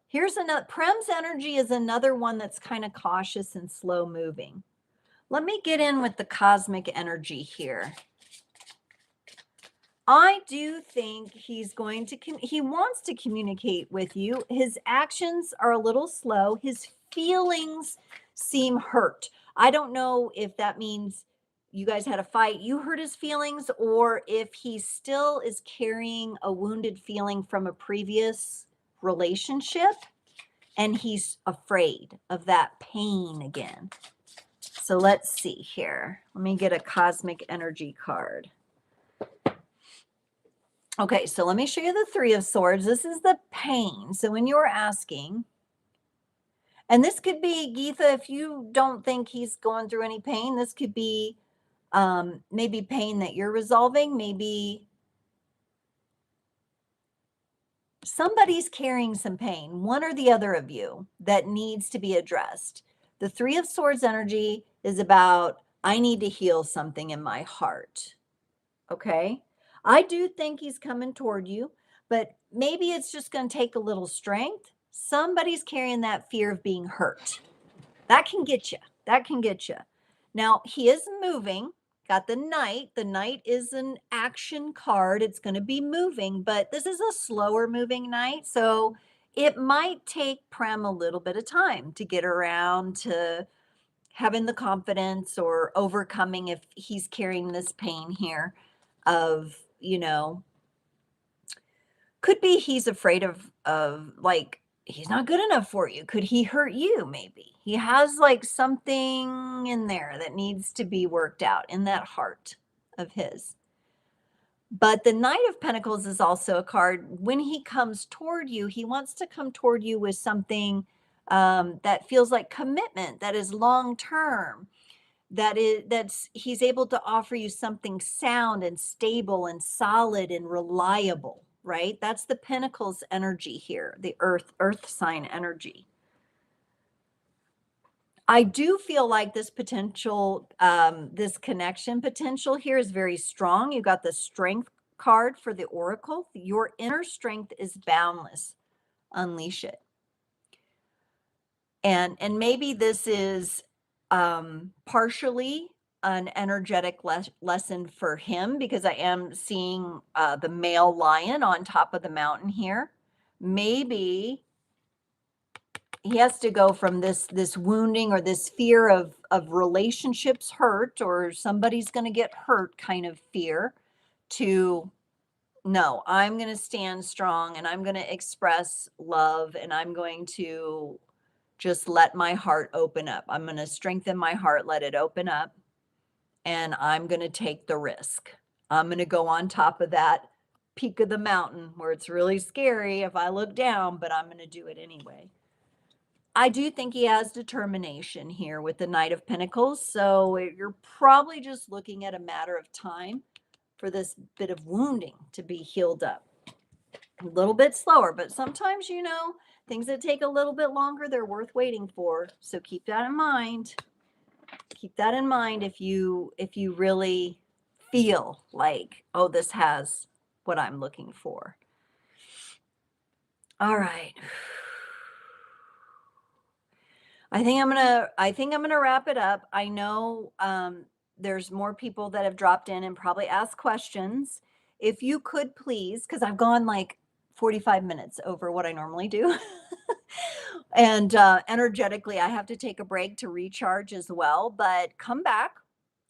Here's another. Prem's energy is another one that's kind of cautious and slow moving. Let me get in with the cosmic energy here. I do think he's going to, he wants to communicate with you. His actions are a little slow. His feelings seem hurt. I don't know if that means you guys had a fight, you hurt his feelings, or if he still is carrying a wounded feeling from a previous relationship and he's afraid of that pain again. So let's see here. Let me get a cosmic energy card. Okay, so let me show you the Three of Swords. This is the pain. So when you're asking, and this could be, Geetha, if you don't think he's going through any pain, this could be maybe pain that you're resolving. Maybe somebody's carrying some pain, one or the other of you, that needs to be addressed. The Three of Swords energy is about, I need to heal something in my heart. Okay? I do think he's coming toward you, but maybe it's just going to take a little strength. Somebody's carrying that fear of being hurt. That can get you. That can get you. Now, he is moving. Got the Knight. The Knight is an action card. It's going to be moving, but this is a slower moving Knight. So it might take Prem a little bit of time to get around to having the confidence or overcoming if he's carrying this pain here of, could be he's afraid of like, he's not good enough for you. Could he hurt you? Maybe he has like something in there that needs to be worked out in that heart of his. But the Knight of Pentacles is also a card. When he comes toward you, he wants to come toward you with something that feels like commitment, that is long term, he's able to offer you something sound and stable and solid and reliable, right? That's the Pentacles energy here, the earth sign energy. I do feel like this potential, this connection potential here is very strong. You got the Strength card for the Oracle. Your inner strength is boundless. Unleash it. And maybe this is partially an energetic lesson for him, because I am seeing the male lion on top of the mountain here. Maybe he has to go from this wounding or this fear of relationships hurt, or somebody's going to get hurt kind of fear, to no, I'm going to stand strong and I'm going to express love and I'm going to just let my heart open up. I'm going to strengthen my heart, let it open up, and I'm going to take the risk. I'm going to go on top of that peak of the mountain where it's really scary if I look down, but I'm going to do it anyway. I do think he has determination here with the Knight of Pentacles, so you're probably just looking at a matter of time for this bit of wounding to be healed up. A little bit slower, but sometimes, things that take a little bit longer, they're worth waiting for. So keep that in mind. Keep that in mind if you really feel like, oh, this has what I'm looking for. All right. I think I'm gonna wrap it up. I know there's more people that have dropped in and probably asked questions. If you could please, because I've gone like 45 minutes over what I normally do. And energetically, I have to take a break to recharge as well. But come back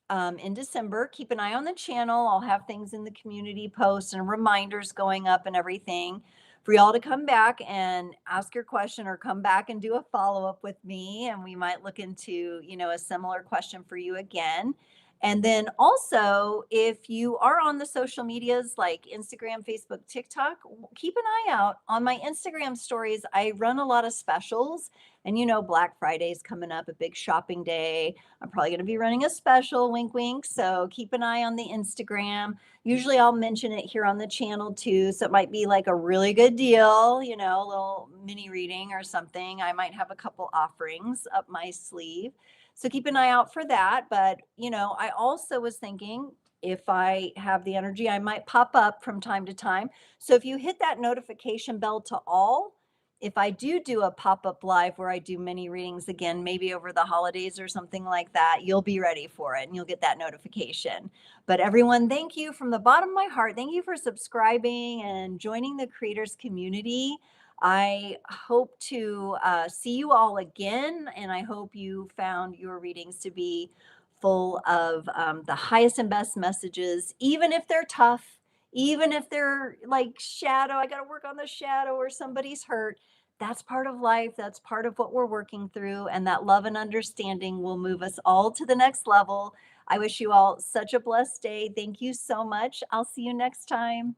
in December. Keep an eye on the channel. I'll have things in the community posts and reminders going up and everything for y'all to come back and ask your question, or come back and do a follow up with me. And we might look into, a similar question for you again. And then also, if you are on the social medias like Instagram, Facebook, TikTok, keep an eye out on my Instagram stories. I run a lot of specials, and Black Friday is coming up, a big shopping day. I'm probably going to be running a special, wink, wink. So keep an eye on the Instagram. Usually I'll mention it here on the channel too. So it might be like a really good deal, a little mini reading or something. I might have a couple offerings up my sleeve. So keep an eye out for that. But, I also was thinking, if I have the energy, I might pop up from time to time. So if you hit that notification bell to all, if I do a pop-up live where I do mini readings again, maybe over the holidays or something like that, you'll be ready for it and you'll get that notification. But everyone, thank you from the bottom of my heart. Thank you for subscribing and joining the creators community. I hope to see you all again, and I hope you found your readings to be full of the highest and best messages, even if they're tough, even if they're like shadow. I got to work on the shadow, or somebody's hurt. That's part of life. That's part of what we're working through. And that love and understanding will move us all to the next level. I wish you all such a blessed day. Thank you so much. I'll see you next time.